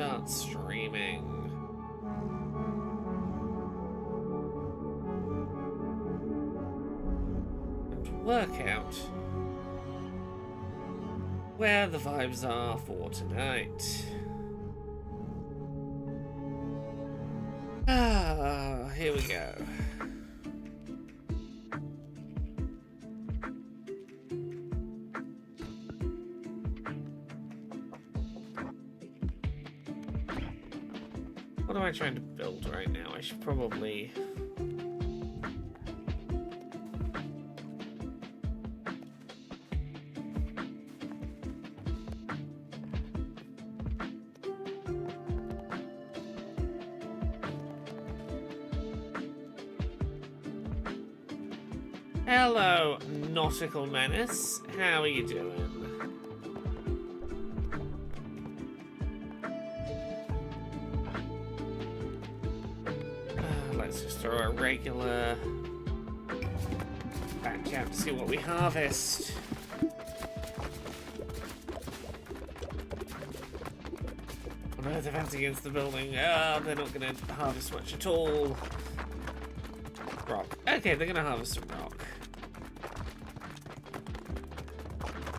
start streaming. And work out where the vibes are for tonight. Ah, here we go. What am I trying to build right now? I should probably... Hello, Nautical Menace. How are you doing? Let's just throw a regular batch out to see what we harvest. Oh no, they're advancing against the building. Oh, they're not going to harvest much at all. Rock. Okay, they're going to harvest some rock.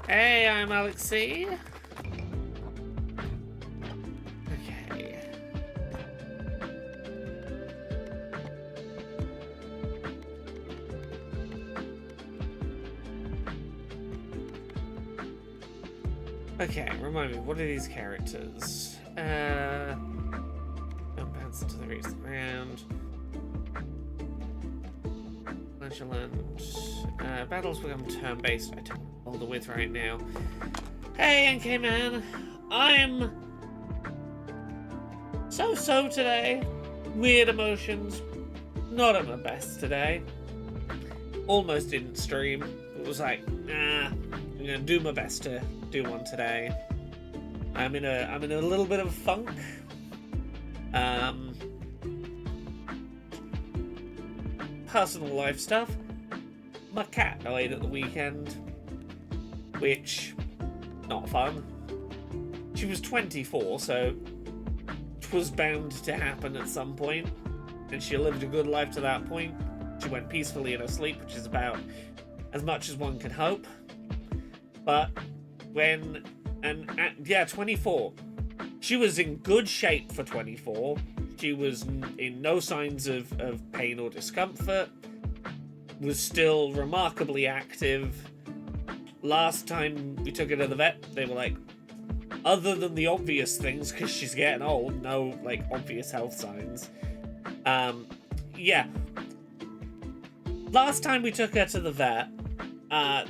Hey, I'm Alexi. Okay. Okay, remind me, what are these characters? Jump bounce into the roots of the ground. Legend. Battles become turn-based. I don't bother with right now. Hey, NK Man. I'm so today. Weird emotions. Not at my best today. Almost didn't stream. It was like, nah. I'm gonna do my best to do one today. I'm in a little bit of a funk. Personal life stuff. My cat died at the weekend, which not fun. She was 24, so it was bound to happen at some point, and she lived a good life to that point. She went peacefully in her sleep, which is about as much as one can hope. But when, yeah, 24. She was in good shape for 24. She was in no signs of pain or discomfort. Was still remarkably active. Last time we took her to the vet, they were like, other than the obvious things, because she's getting old, no, like, obvious health signs. Yeah. Last time we took her to the vet,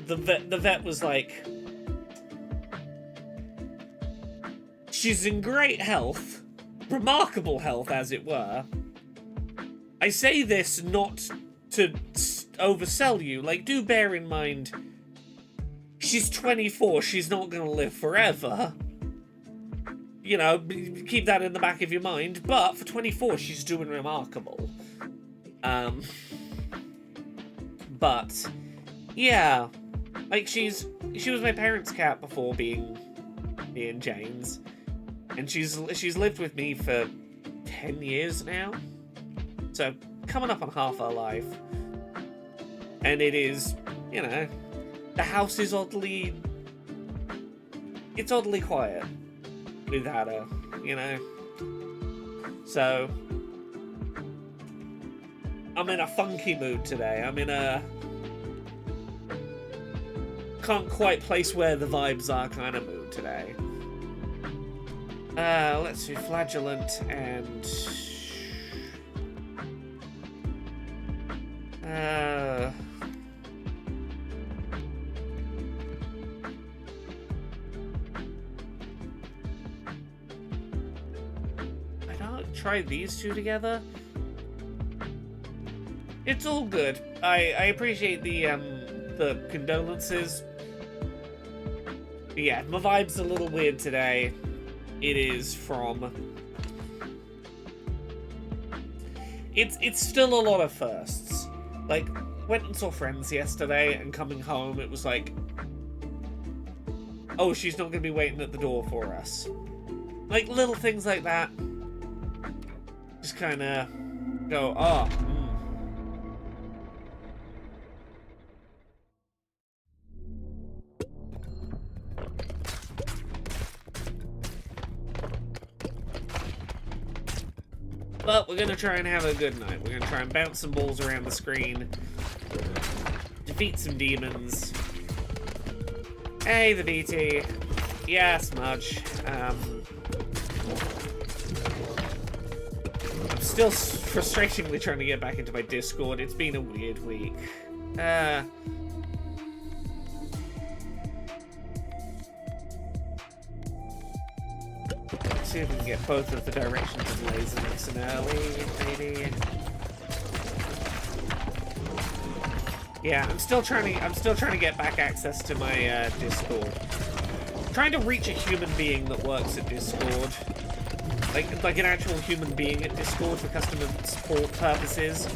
the vet was like, she's in great health, remarkable health, as it were. I say this not to oversell you. Like, do bear in mind, she's 24. She's not going to live forever. You know, keep that in the back of your mind. But for 24, she's doing remarkable. But yeah, like she was my parents' cat before being Jane's. And she's lived with me for 10 years now. So, coming up on half her life. And it is, you know, the house is oddly quiet without her, you know. So, I'm in a funky mood today. I'm in a can't quite place where the vibes are kind of mood today. Let's do flagellant and I don't try these two together. It's all good. I appreciate the condolences. But yeah, my vibe's a little weird today. It is from... It's still a lot of firsts. Like, went and saw friends yesterday, and coming home, it was like, oh, she's not going to be waiting at the door for us. Like, little things like that. Just kind of go, oh, But we're going to try and have a good night. We're going to try and bounce some balls around the screen. Defeat some demons. Hey, the BT. Yeah, Smudge. I'm still frustratingly trying to get back into my Discord. It's been a weird week. See if we can get both of the directions of laser nice and early, maybe. Yeah, I'm still trying to get back access to my Discord. I'm trying to reach a human being that works at Discord. Like an actual human being at Discord for customer support purposes.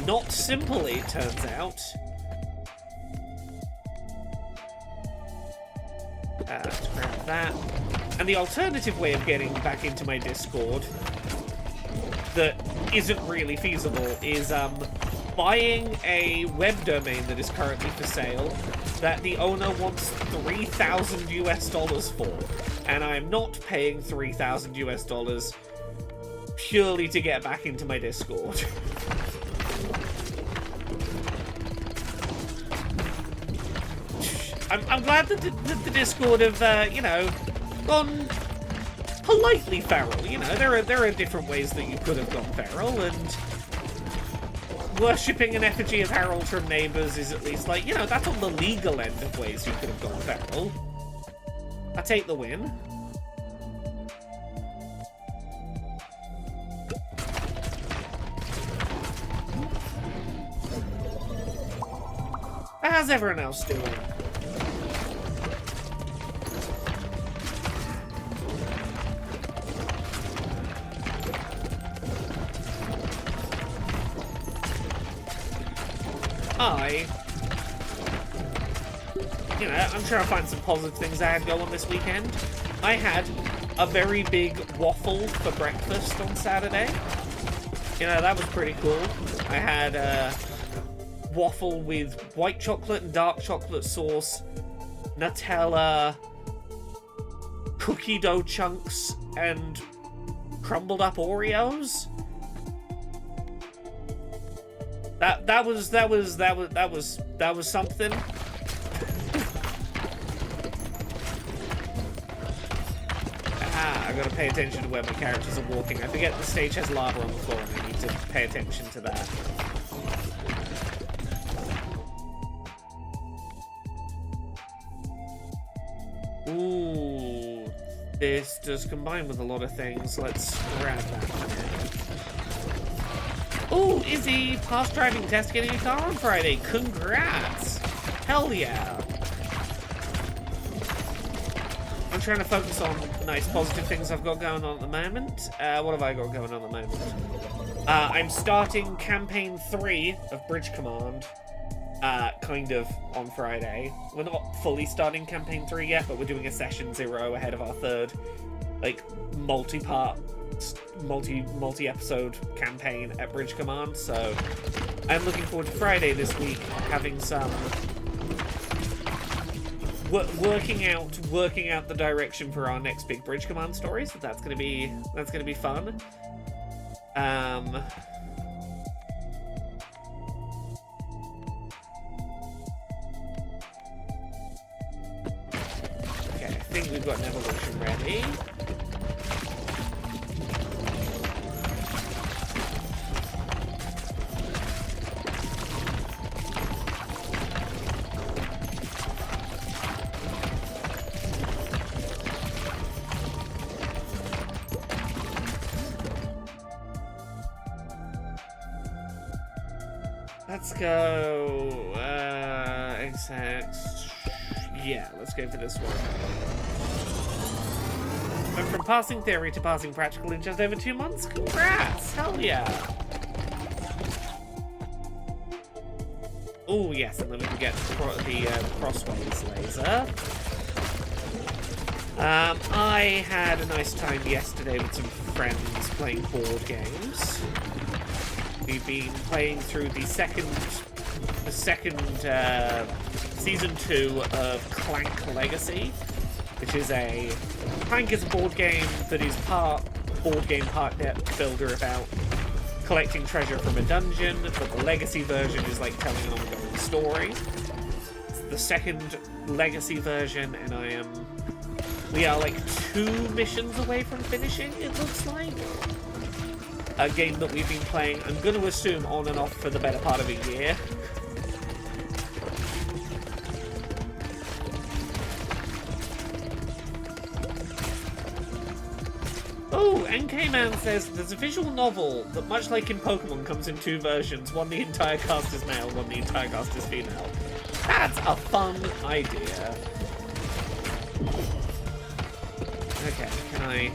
Not simple, it turns out. Let's grab that. And the alternative way of getting back into my Discord that isn't really feasible is buying a web domain that is currently for sale that the owner wants $3,000 US for. And I'm not paying $3,000 US purely to get back into my Discord. I'm glad that the Discord have, you know, gone politely feral. You know, there are different ways that you could have gone feral, and worshipping an effigy of Harold from Neighbours is at least, like, you know, that's on the legal end of ways you could have gone feral. I take the win. How's everyone else doing? You know, I'm trying to find some positive things I had go on this weekend. I had a very big waffle for breakfast on Saturday. You know, that was pretty cool. I had a waffle with white chocolate and dark chocolate sauce, Nutella, cookie dough chunks, and crumbled up Oreos. That was something. I gotta pay attention to where my characters are walking. I forget the stage has lava on the floor and I need to pay attention to that. Ooh, this does combine with a lot of things. Let's grab that for now. Ooh, Izzy, past driving test getting a car on Friday. Congrats! Hell yeah! I'm trying to focus on nice positive things I've got going on at the moment. What have I got going on at the moment? I'm starting campaign 3 of Bridge Command, kind of on Friday. We're not fully starting campaign 3 yet, but we're doing a session 0 ahead of our third, like, multi-part, multi-episode campaign at Bridge Command. So I'm looking forward to Friday this week, having some working out the direction for our next big Bridge Command story. So that's gonna be fun. Okay, I think we've got an evolution ready. Let's go, exact, yeah, let's go for this one. Went from passing theory to passing practical in just over 2 months? Congrats! Hell yeah! Oh yes, and then we can get the crossways laser. I had a nice time yesterday with some friends playing board games. We've been playing through the second season 2 of Clank Legacy, which is Clank is a board game that is part board game, part deck builder about collecting treasure from a dungeon, but the Legacy version is like telling an ongoing story. It's the second Legacy version, and we are like 2 missions away from finishing, it looks like. A game that we've been playing, I'm going to assume, on and off for the better part of a year. Oh, NK-Man says there's a visual novel that, much like in Pokemon, comes in 2 versions. One, the entire cast is male, one, the entire cast is female. That's a fun idea. Okay, can I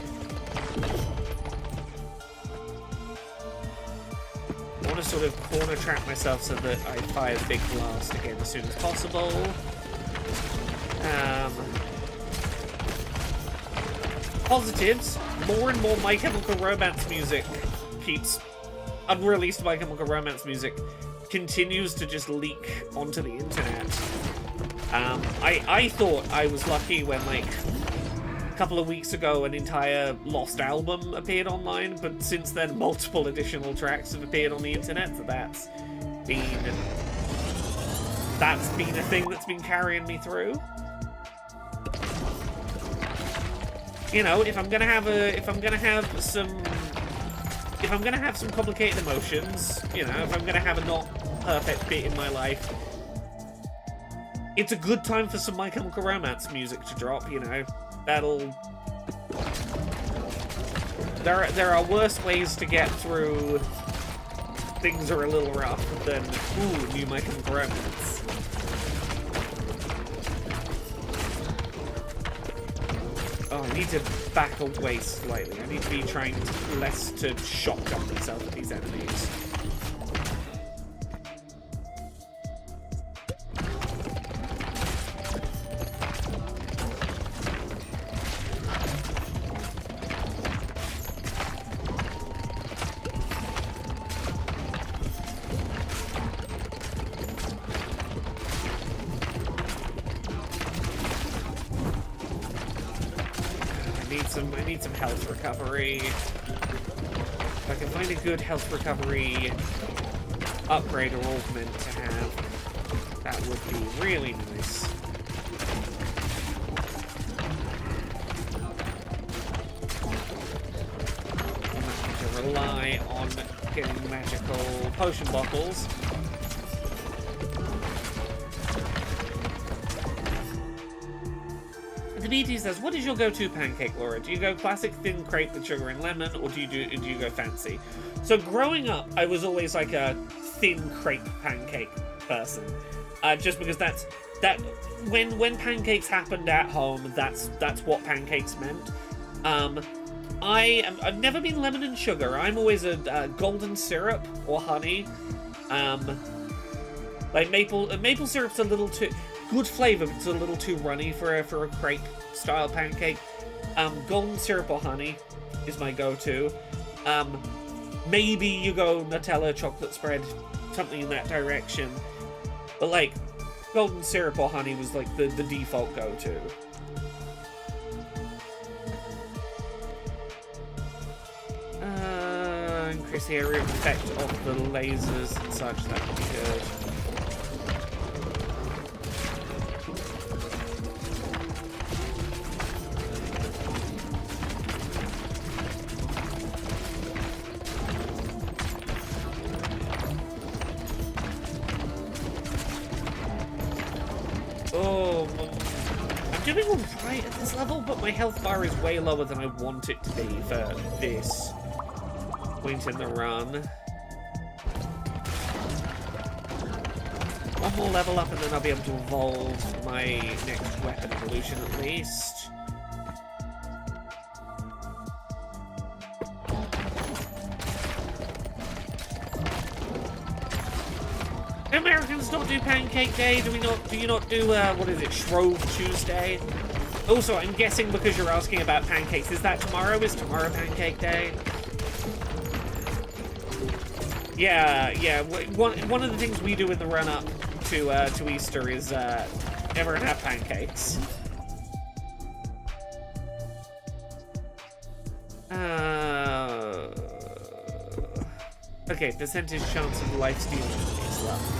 want to sort of corner trap myself so that I fire the big blast again as soon as possible. Positives. More and more My Chemical Romance music unreleased My Chemical Romance music continues to just leak onto the internet. I thought I was lucky when, like, a couple of weeks ago an entire lost album appeared online, but since then multiple additional tracks have appeared on the internet, so that's been a thing that's been carrying me through. You know, if I'm gonna have some complicated emotions, you know, if I'm gonna have a not perfect bit in my life, it's a good time for some My Chemical Romance music to drop, you know. There are worse ways to get through things are a little rough than, ooh, new My Chemical Romance. Oh, I need to back away slightly. I need to be trying less to shotgun myself at these enemies. I need some health recovery. If I can find a good health recovery upgrade or augment to have, that would be really nice. I'm not going to rely on getting magical potion bottles. The BT says, what is your go-to pancake, Laura? Do you go classic thin crepe with sugar and lemon, or do you go fancy? So growing up, I was always like a thin crepe pancake person, just because when pancakes happened at home, that's what pancakes meant. I've never been lemon and sugar. I'm always a golden syrup or honey. Like maple syrup's a little too good flavor, but it's a little too runny for a crepe style pancake. Golden syrup or honey is my go-to. Maybe you go Nutella, chocolate spread, something in that direction. But like golden syrup or honey was like the default go-to. Increase the area of effect of the lasers and such, that would be good. I'm doing alright at this level, but my health bar is way lower than I want it to be for this point in the run. One more level up and then I'll be able to evolve my next weapon evolution at least. Americans don't do Pancake Day. Do you not do what is it, Shrove Tuesday? Also, I'm guessing because you're asking about pancakes, is that tomorrow? Is tomorrow Pancake Day? Yeah. One of the things we do in the run-up to Easter is everyone have pancakes. Okay, percentage chance of life stealing is left.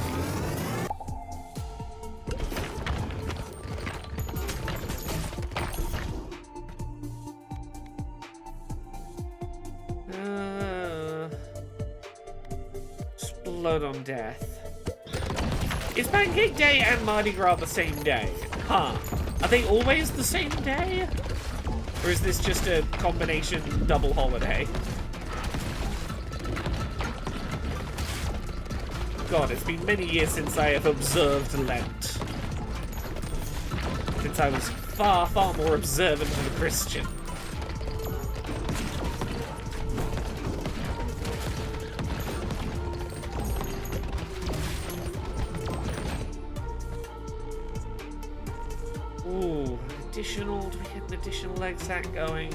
Blood on death. Is Pancake Day and Mardi Gras the same day? Huh. Are they always the same day? Or is this just a combination double holiday? God, it's been many years since I have observed Lent. Since I was far, far more observant than a Christian. Ooh, additional, do we get an additional egg sack going?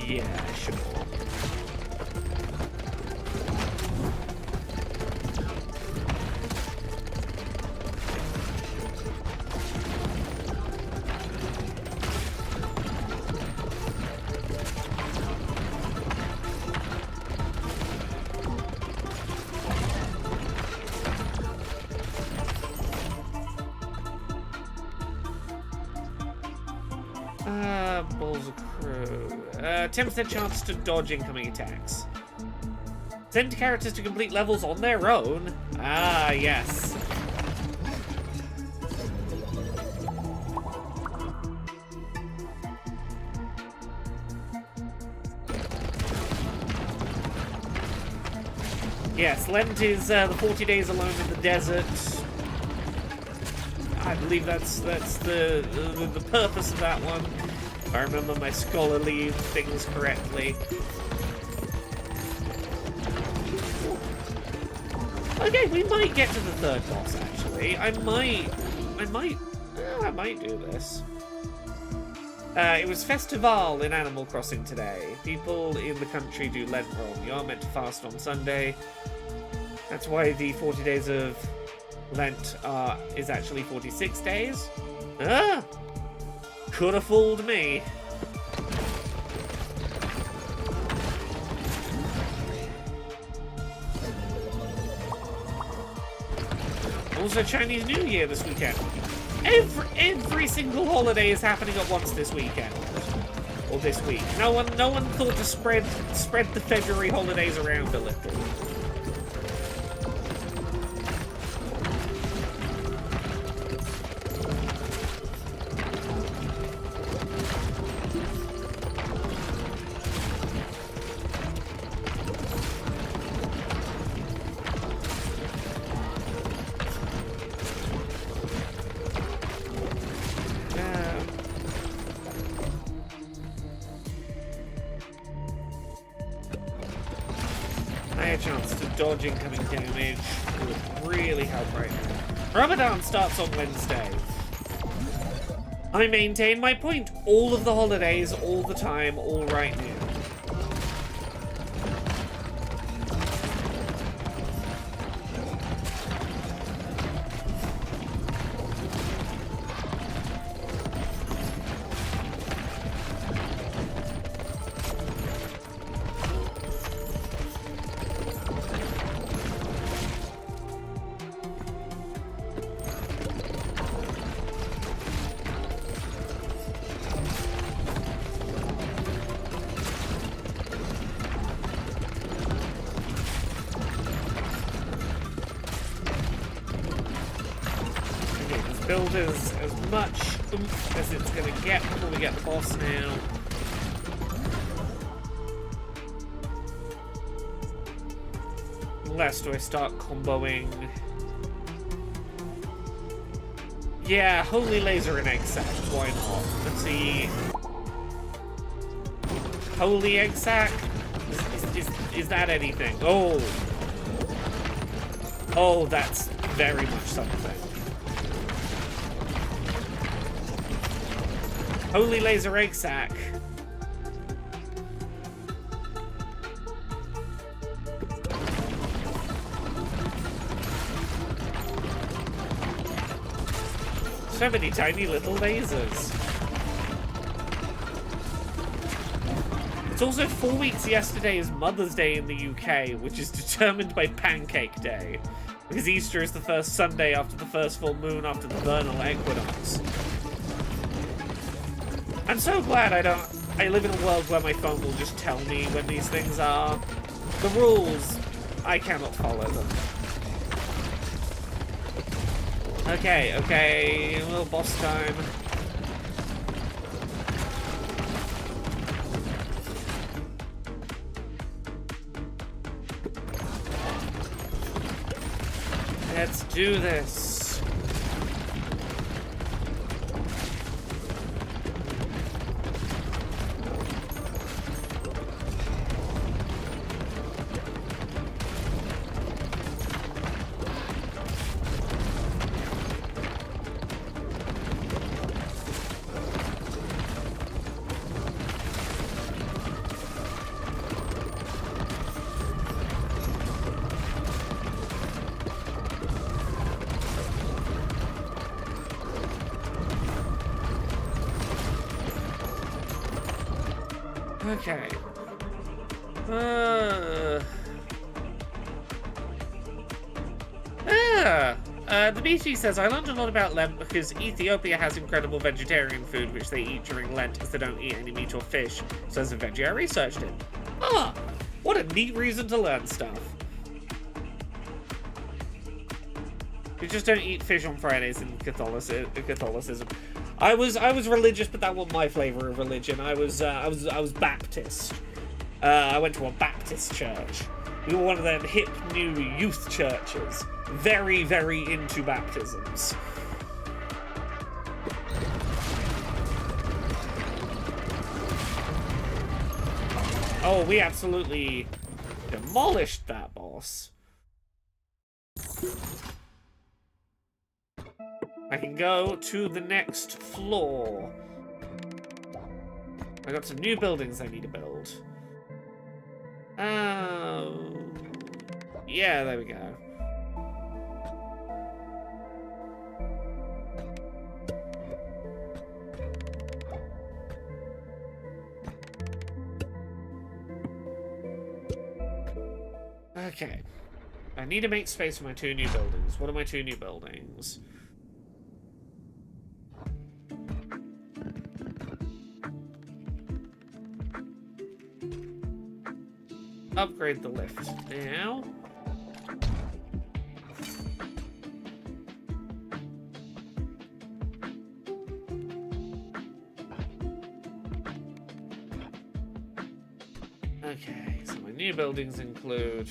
Yeah, sure. Balls of Crew. 10% chance to dodge incoming attacks. Send characters to complete levels on their own. Ah, yes. Yes, Lent is the 40 days alone in the desert. I believe that's the purpose of that one. If I remember my scholarly things correctly. Okay, we might get to the third boss. Actually, I might do this. It was Festival in Animal Crossing today. People in the country do Lent roll. You are meant to fast on Sunday. That's why the 40 days of Lent is actually 46 days. Ah! Could have fooled me. Also Chinese New Year this weekend. Every single holiday is happening at once this weekend. Or this week. No one thought to spread the February holidays around a little. Dodge incoming damage would really help right now. Ramadan starts on Wednesday. I maintain my point. All of the holidays, all the time, all right now. Build as much oomph as it's going to get before we get the boss now. Unless do I start comboing? Yeah, Holy Laser and Egg Sack, why not? Let's see. Holy Egg Sack? Is that anything? Oh! Oh, that's very much something. Holy laser egg sack. So many tiny little lasers. It's also 4 weeks yesterday is Mother's Day in the UK, which is determined by Pancake Day. Because Easter is the first Sunday after the first full moon after the vernal equinox. I'm so glad I live in a world where my phone will just tell me when these things are. The rules, I cannot follow them. Okay, a little boss time. Let's do this. Okay. The BG says, I learned a lot about Lent because Ethiopia has incredible vegetarian food which they eat during Lent as they don't eat any meat or fish. So as a veggie, I researched it. Ah, what a neat reason to learn stuff. You just don't eat fish on Fridays in Catholicism. I was religious, but that wasn't my flavor of religion. I was Baptist. I went to a Baptist church. We were one of them hip new youth churches. Very, very into baptisms. Oh, we absolutely demolished that boss. I can go to the next floor. I got some new buildings I need to build. Yeah, there we go. Okay. I need to make space for my 2 new buildings. What are my 2 new buildings? Upgrade the lift now. Okay, so my new buildings include...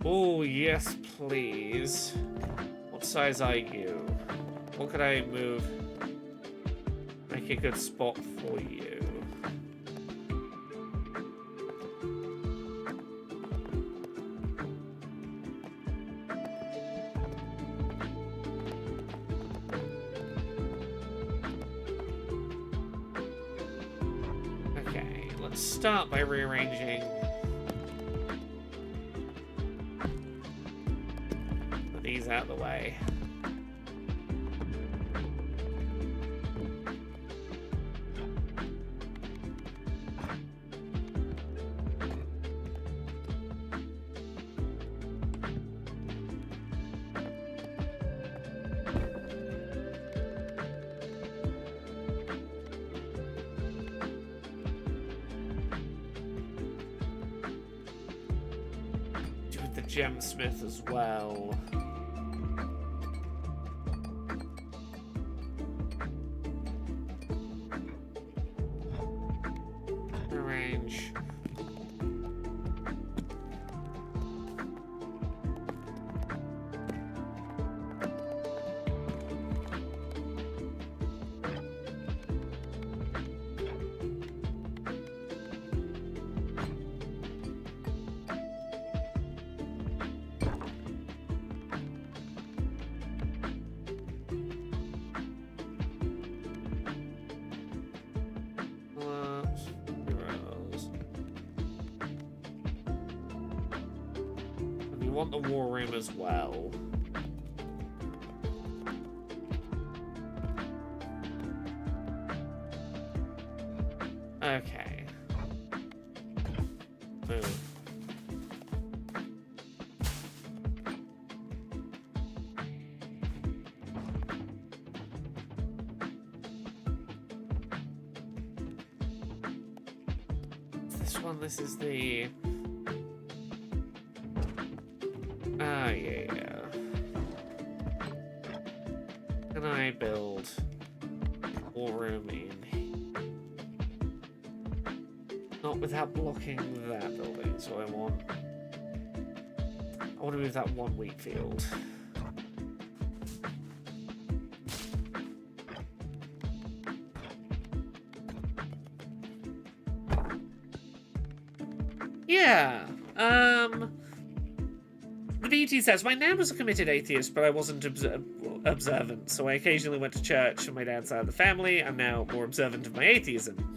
Oh, yes, please. What size are you? What could I move? Make a good spot for you. Okay, let's start by rearranging. Put these out of the way. Gemsmith as well. Arrange. want the war room as well. Okay. Move. This one, this is the... Ah, yeah. Can I build war room in? Not without blocking that building, so I want to move that one wheat field. Yeah, the BT says, my nan was a committed atheist, but I wasn't observant, so I occasionally went to church on my dad's side of the family. I'm now more observant of my atheism.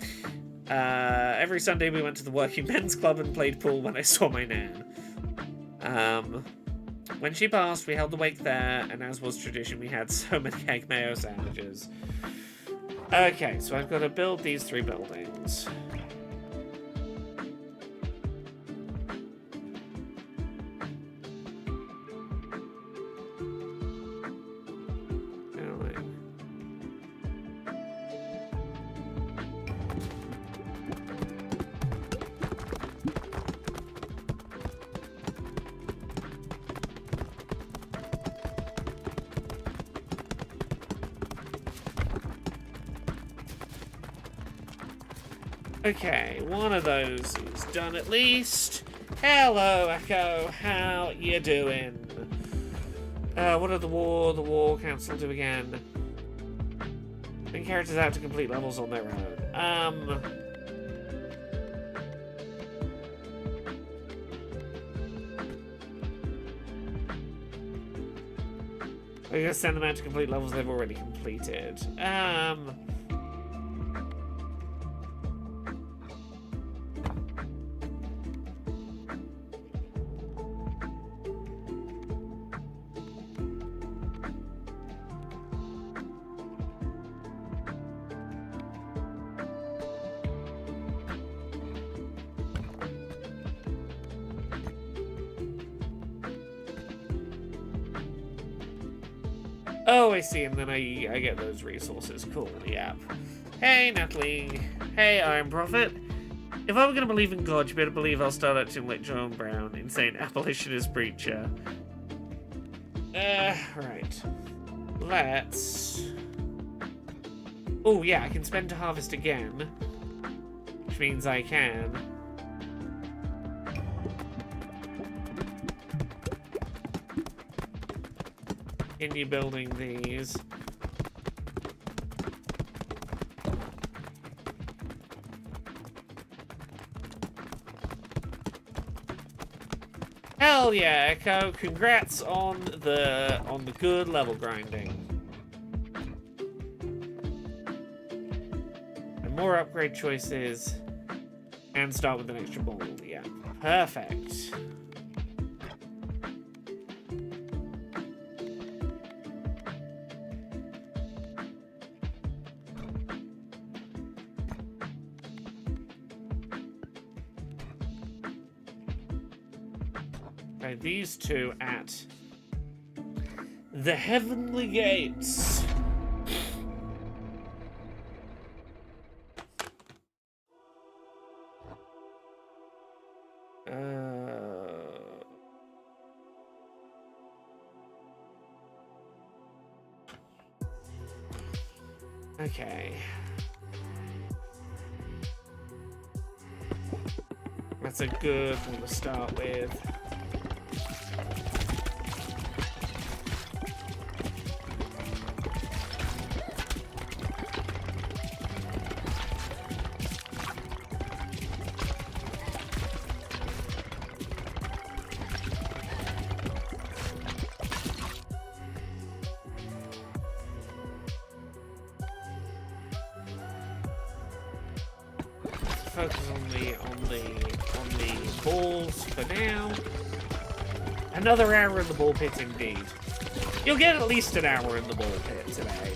Every Sunday we went to the working men's club and played pool when I saw my nan. When she passed, we held the wake there, and as was tradition, we had so many egg mayo sandwiches. Okay, so I've got to build these 3 buildings. Okay, one of those is done at least. Hello, Echo. How you doing? What did the War Council do again? Bring characters out to complete levels on their own. I guess send them out to complete levels they've already completed. Oh, I see, and then I get those resources. Cool, yeah. Hey, Natalie. Hey, Iron Prophet. If I were going to believe in God, you better believe I'll start acting like John Brown, insane abolitionist preacher. Right. Let's... Oh, yeah, I can spend to harvest again. Which means I can... continue building these. Hell yeah, Echo! Congrats on the good level grinding. And more upgrade choices, and start with an extra ball. Yeah, perfect. These two at the heavenly gates. Okay. That's a good one to start with. Focus on the balls for now. Another hour in the ball pit, indeed. You'll get at least an hour in the ball pit today.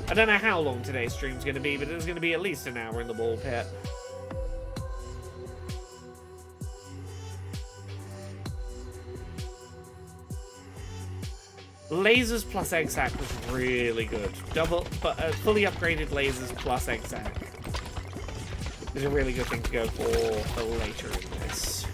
I don't know how long today's stream's going to be, but it's going to be at least an hour in the ball pit. Lasers plus egg sack was really good. Fully upgraded lasers plus egg sack is a really good thing to go for later in this.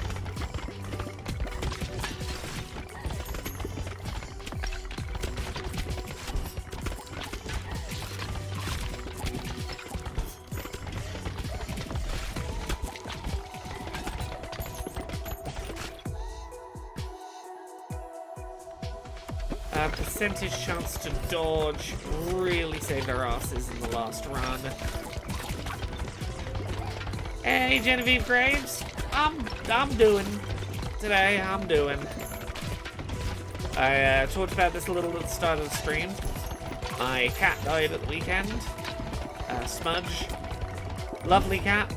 Percentage chance to dodge really saved our asses in the last run. Hey, Genevieve Graves, I'm doing today. I'm doing. I talked about this a little at the start of the stream. My cat died at the weekend. Smudge, lovely cat.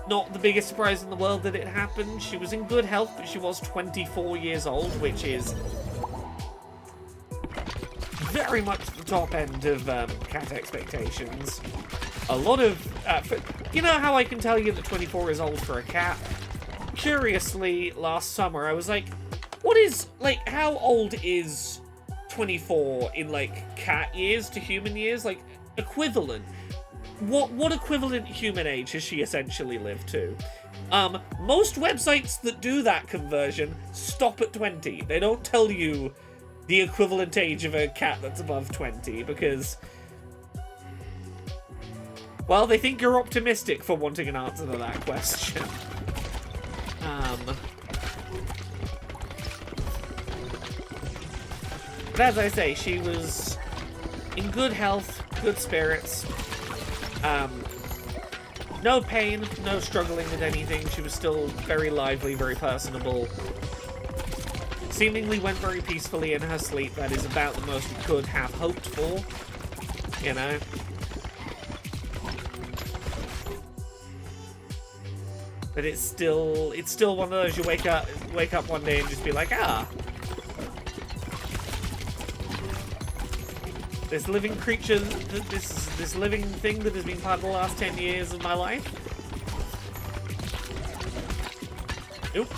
Not the biggest surprise in the world that it happened. She was in good health, but she was 24 years old, which is very much the top end of cat expectations. A lot of... you know how I can tell you that 24 is old for a cat? Curiously, last summer, I was like, what is... like, how old is 24 in, like, cat years to human years? Like, equivalent. What equivalent human age has she essentially lived to? Most websites that do that conversion stop at 20. They don't tell you the equivalent age of a cat that's above 20 because, well, they think you're optimistic for wanting an answer to that question. But as I say, she was in good health, good spirits. No pain, no struggling with anything. She was still very lively, very personable. Seemingly went very peacefully in her sleep. That is about the most we could have hoped for, you know. But it's still one of those you wake up one day and just be like, ah, this living creature, this living thing that has been part of the last 10 years of my life. Oop.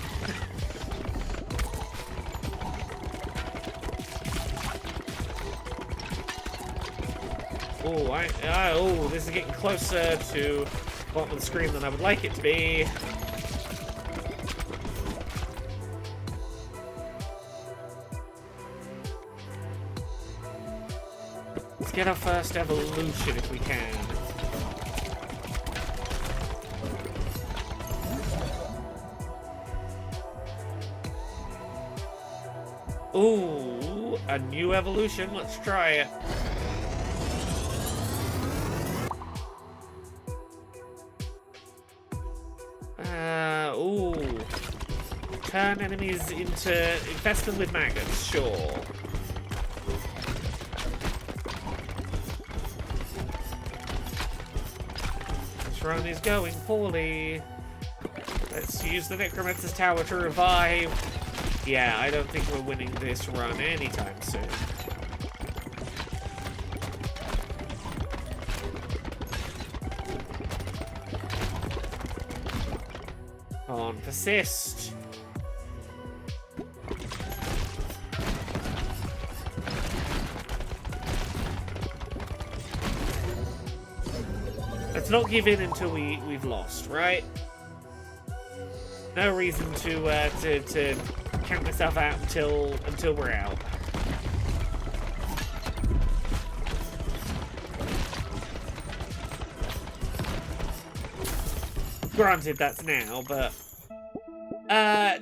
Oh, this is getting closer to the bottom of the screen than I would like it to be. Let's get our first evolution if we can. Ooh, a new evolution. Let's try it. Ooh. Turn enemies infest them with maggots, sure. This run is going poorly. Let's use the Necromancer's Tower to revive. Yeah, I don't think we're winning this run anytime soon. On, persist. Let's not give in until we've lost, right? No reason to count myself out until we're out. Granted, that's now, but...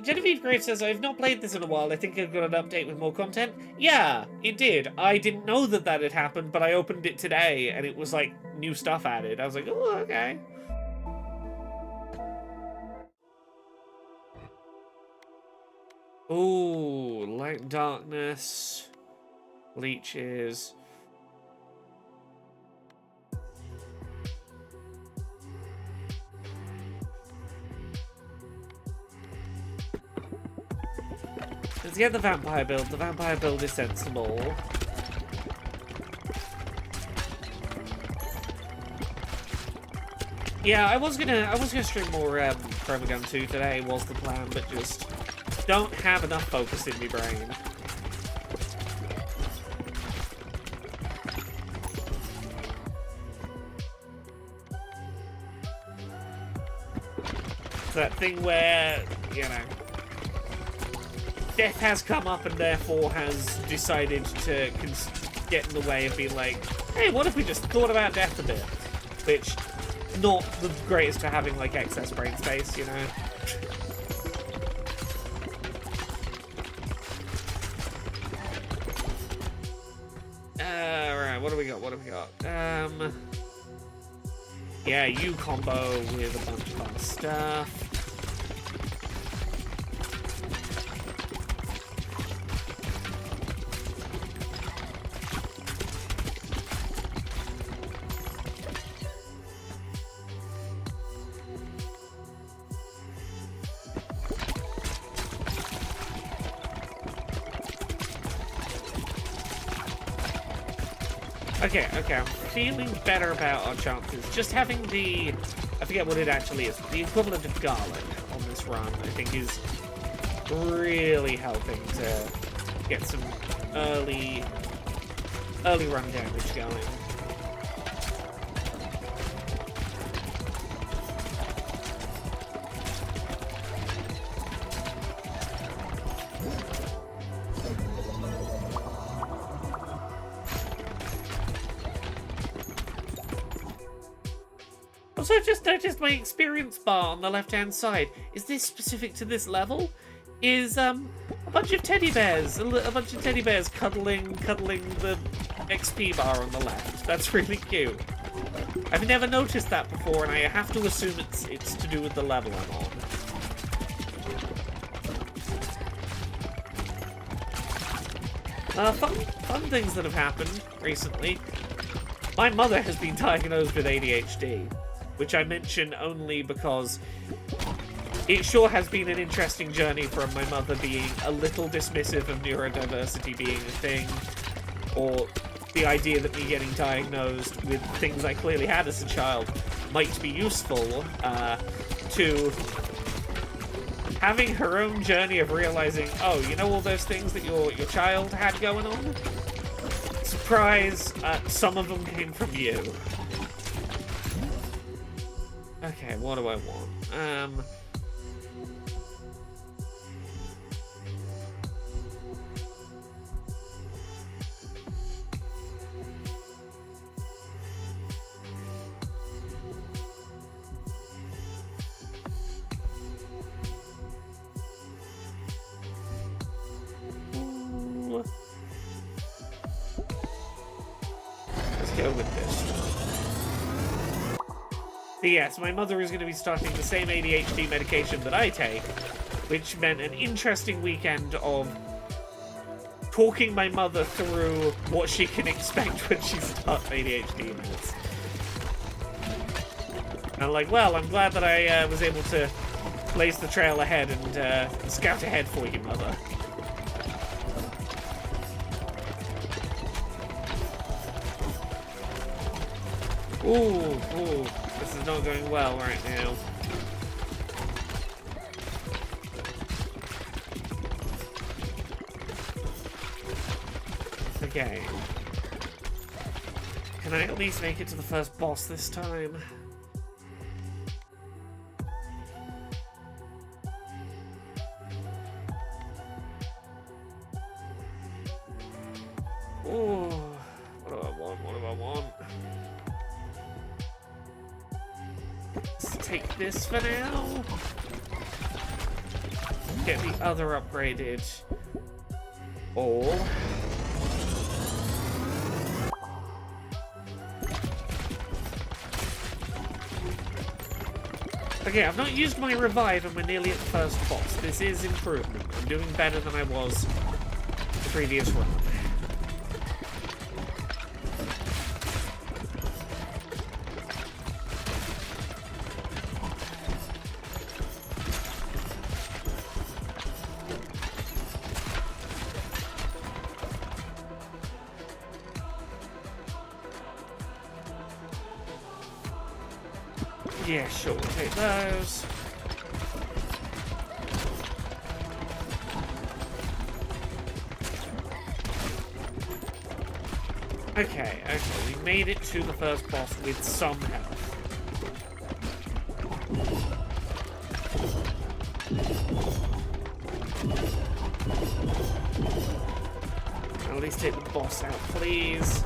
Genevieve Graves says, I've not played this in a while. I think I've got an update with more content. Yeah, it did. I didn't know that had happened, but I opened it today, and it was, like, new stuff added. I was like, oh, okay. Ooh, light and darkness. Leeches. Let's get the vampire build. The vampire build is sensible. Yeah, I was gonna stream more Chromagun 2 today, was the plan, but just don't have enough focus in my brain. It's that thing where, you know, death has come up and therefore has decided to get in the way of being like, hey, what if we just thought about death a bit? Which, not the greatest for having, like, excess brain space, you know? Right, what do we got? What do we got? Yeah, you combo with a bunch of fun stuff. Okay, I'm feeling better about our chances. Just having the, I forget what it actually is, the equivalent of garlic on this run, I think, is really helping to get some early run damage going. Also, I just noticed my experience bar on the left-hand side. Is this specific to this level? Is a bunch of teddy bears, cuddling the XP bar on the left. That's really cute. I've never noticed that before, and I have to assume it's to do with the level I'm on. Fun things that have happened recently. My mother has been diagnosed with ADHD. Which I mention only because it sure has been an interesting journey from my mother being a little dismissive of neurodiversity being a thing, or the idea that me getting diagnosed with things I clearly had as a child might be useful, to having her own journey of realizing, oh, you know all those things that your child had going on? Surprise, some of them came from you. Okay, what do I want? Let's go with this. But yes, my mother is going to be starting the same ADHD medication that I take, which meant an interesting weekend of talking my mother through what she can expect when she starts ADHD meds. And I'm like, well, I'm glad that I was able to blaze the trail ahead and scout ahead for you, mother. Ooh. This is not going well right now. Okay. Can I at least make it to the first boss this time? Ooh. What do I want? Let's take this for now. Get the other upgraded all. Okay, I've not used my revive and we're nearly at the first boss. This is improvement. I'm doing better than I was the previous run. Yeah, sure, we'll take those. Okay, we made it to the first boss with some health. At least take the boss out, please.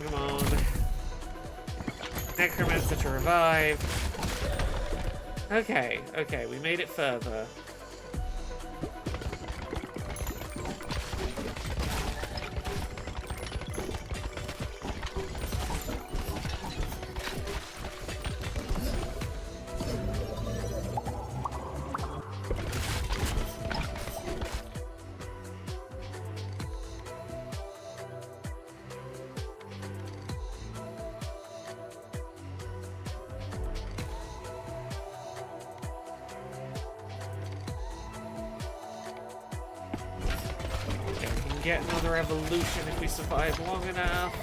Come on. Necromancer to revive. Okay, we made it further. Get another evolution if we survive long enough.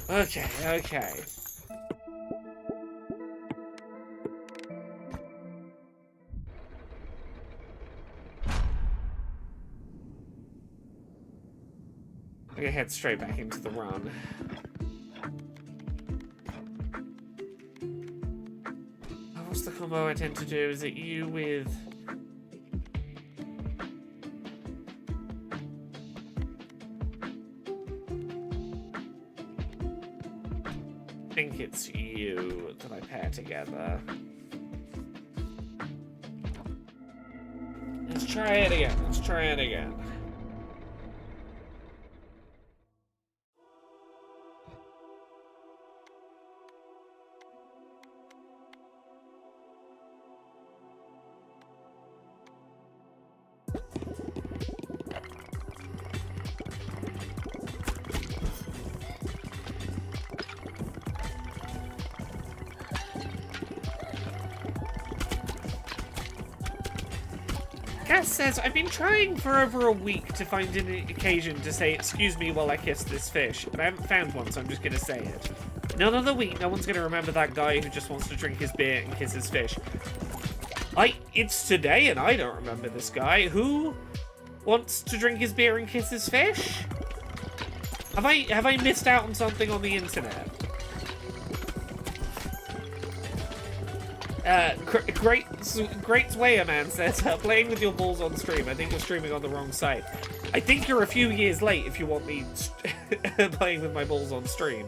Okay. I'm gonna head straight back into the run. What's the combo I tend to do? Is it you with... I think it's you that I pair together. Let's try it again. Cass says, I've been trying for over a week to find an occasion to say, excuse me while I kiss this fish, but I haven't found one, so I'm just gonna say it. In another week, no one's gonna remember that guy who just wants to drink his beer and kiss his fish. It's today and I don't remember this guy. Who wants to drink his beer and kiss his fish? Have I missed out on something on the internet? Great Swayer Man says, playing with your balls on stream. I think you're streaming on the wrong site. I think you're a few years late if you want me playing with my balls on stream.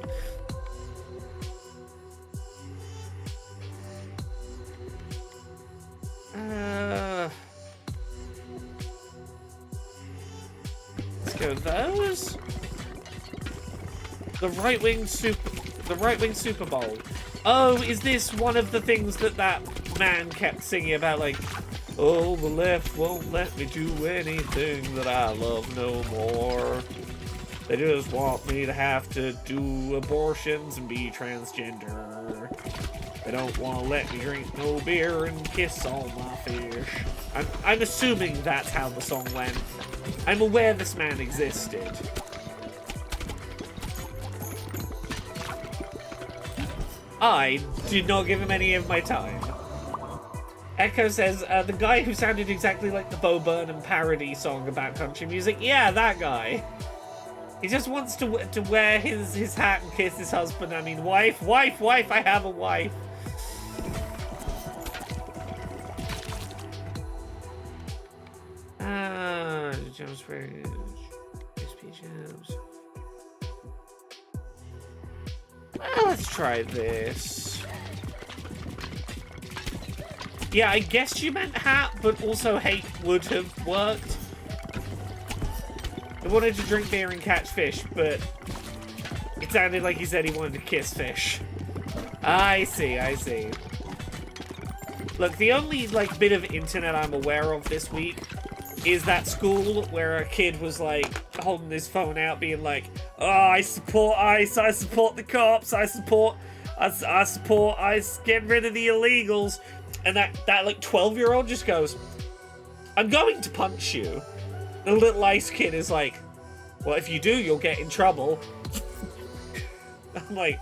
Let's go those. The right-wing Super Bowl. Oh, is this one of the things that man kept singing about, like, oh, the left won't let me do anything that I love no more. They just want me to have to do abortions and be transgender. They don't want to let me drink no beer and kiss all my fish. I'm assuming that's how the song went. I'm aware this man existed. I did not give him any of my time. Echo says, the guy who sounded exactly like the Bo Burnham parody song about country music. Yeah, that guy. He just wants to wear his hat and kiss his husband. I mean, wife, I have a wife. Jumps for XP jumps. Well, let's try this. Yeah, I guess you meant hat, but also hate would have worked. I wanted to drink beer and catch fish, but it sounded like he said he wanted to kiss fish. I see. Look, the only, bit of internet I'm aware of this week is that school where a kid was, holding his phone out being like, oh, I support ICE, I support the cops, I support ICE, getting rid of the illegals. And that like 12-year-old just goes, I'm going to punch you. The little ice kid is like, well, if you do, you'll get in trouble. I'm like,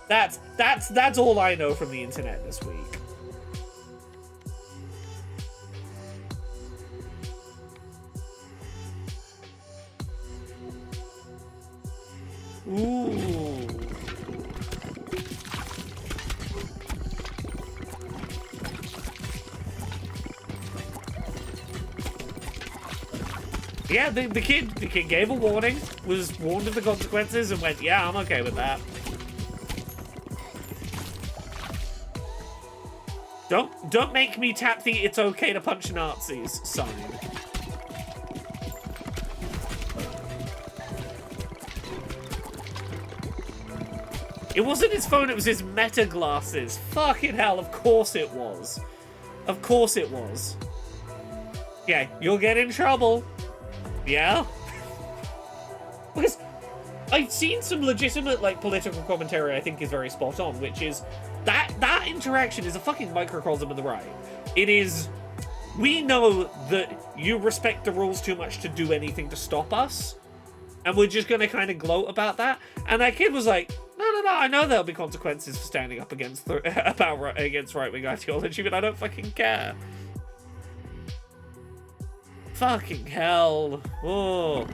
that's all I know from the internet this week. Ooh. Yeah, the kid gave a warning, was warned of the consequences, and went, yeah, I'm okay with that. Don't make me tap the "it's okay to punch Nazis" sign. It wasn't his phone, it was his Meta glasses. Fucking hell, of course it was. Of course it was. Yeah, you'll get in trouble. Yeah? Because I've seen some legitimate, like, political commentary I think is very spot on, which is that interaction is a fucking microcosm of the right. It is, we know that you respect the rules too much to do anything to stop us, and we're just gonna kind of gloat about that. And that kid was like, no, I know there'll be consequences for standing up against against right-wing ideology, but I don't fucking care. Fucking hell. Oh.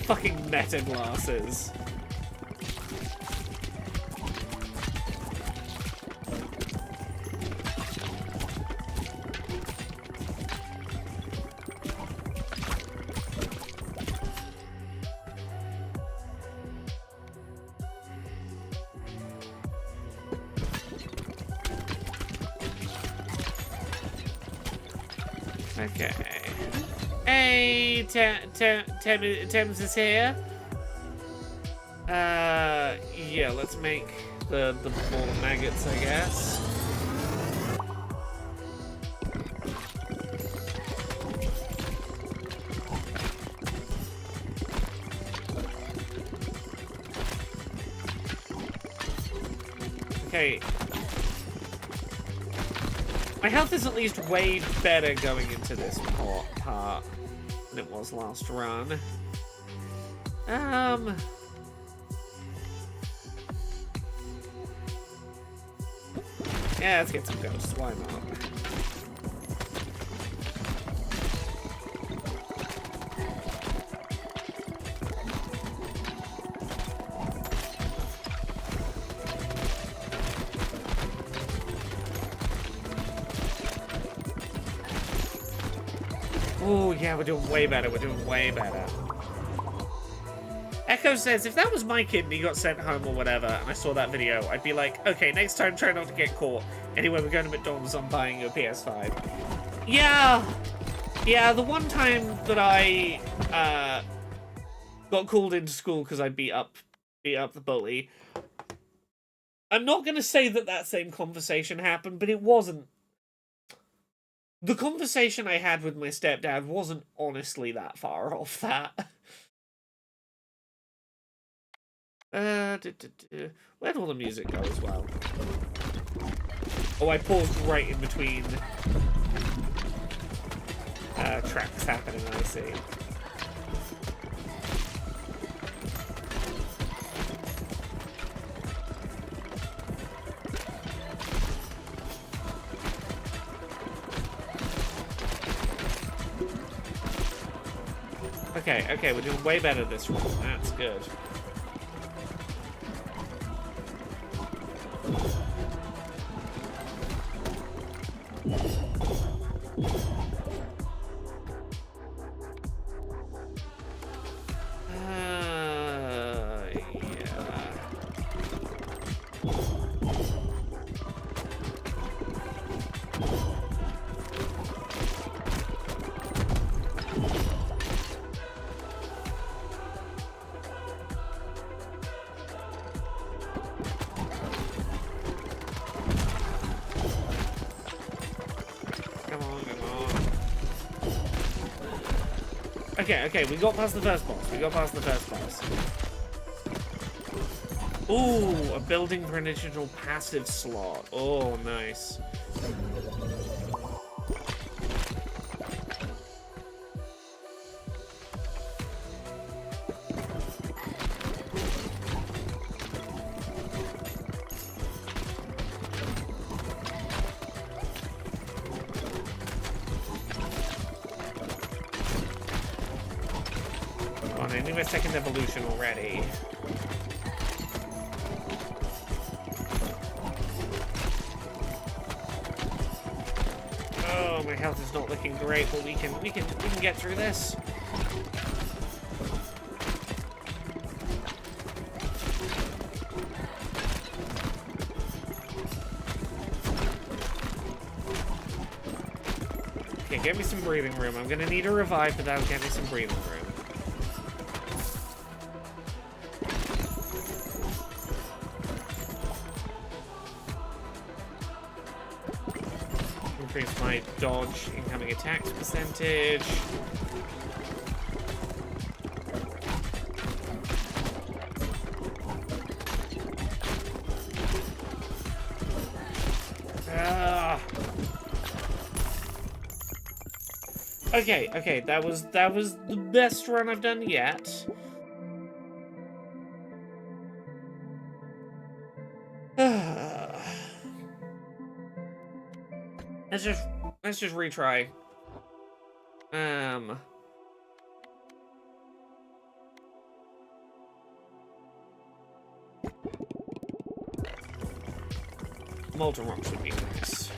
Fucking Meta glasses. Okay. Hey, Thames is here. Yeah, let's make the ball of maggots, I guess. Okay. My health is at least way better going into this part than it was last run. Yeah, let's get some ghosts. Why not? Oh, yeah, we're doing way better. We're doing way better. Echo says, if that was my kid and he got sent home or whatever, and I saw that video, I'd be like, okay, next time try not to get caught. Anyway, we're going to McDonald's, I'm buying you a PS5. Yeah. Yeah, the one time that I got called into school because I beat up the bully, I'm not going to say that same conversation happened, but it wasn't. The conversation I had with my stepdad wasn't honestly that far off that. Where'd all the music go as well? Oh, I paused right in between tracks happening, I see. Okay, we're doing way better this one. That's good. Okay, we got past the first boss. Ooh, a building for an additional passive slot. Oh, nice. Come on, I need my second evolution already. Oh, my health is not looking great, but we can get through this. Okay, get me some breathing room. I'm gonna need a revive, but that'll get me some breathing room. Increase my dodge incoming attacks percentage. Okay, that was the best run I've done yet. Let's just retry. Molten rock should be nice.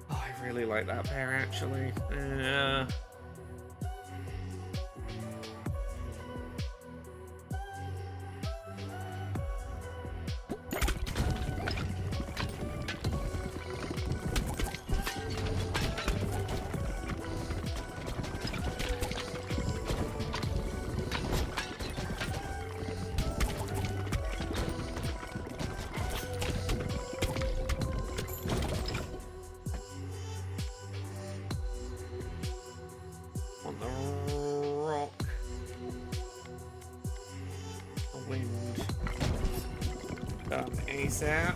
I really like that pair, actually. On the rock. The wind. Done ASAP.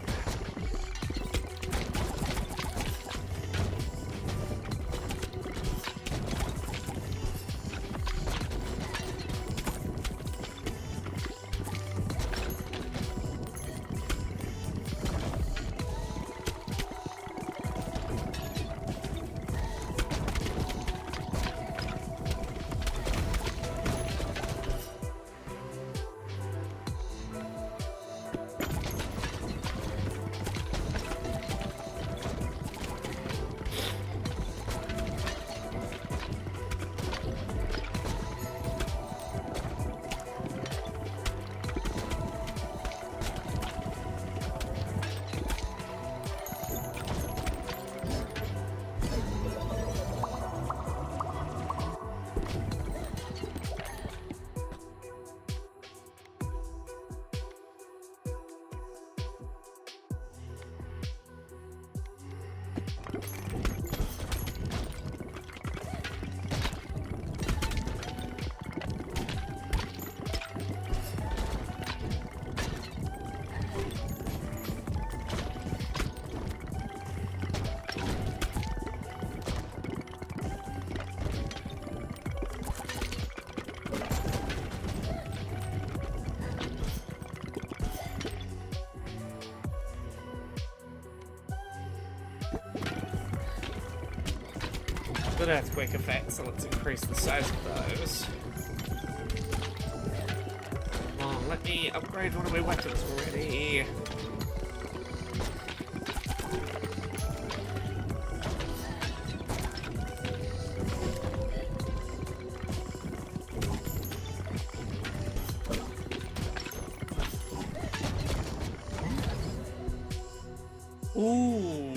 Good earthquake effect, so let's increase the size of those. Come on, let me upgrade one of my weapons already. Ooh,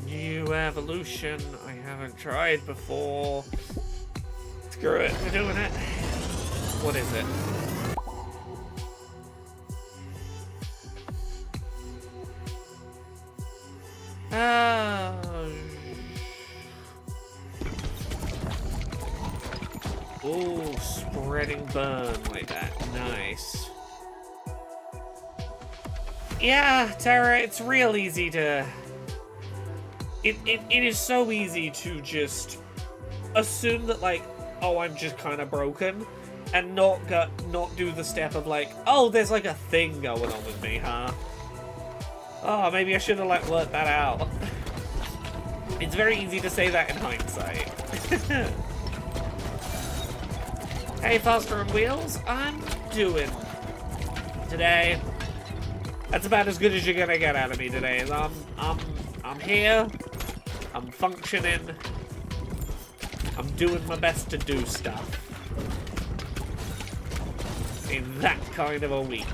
new evolution I haven't tried before. It's Screw it, we're doing it. What is it? Oh, spreading burn like that. Nice. Yeah, Tara, it's real easy to... It is so easy to just assume that, like, oh, I'm just kind of broken, and not do the step of, like, oh, there's, like, a thing going on with me, huh? Oh, maybe I should have, like, worked that out. It's very easy to say that in hindsight. Hey, Faster on Wheels, I'm doing today. That's about as good as you're gonna get out of me today. I'm here. I'm functioning. I'm doing my best to do stuff. In that kind of a week.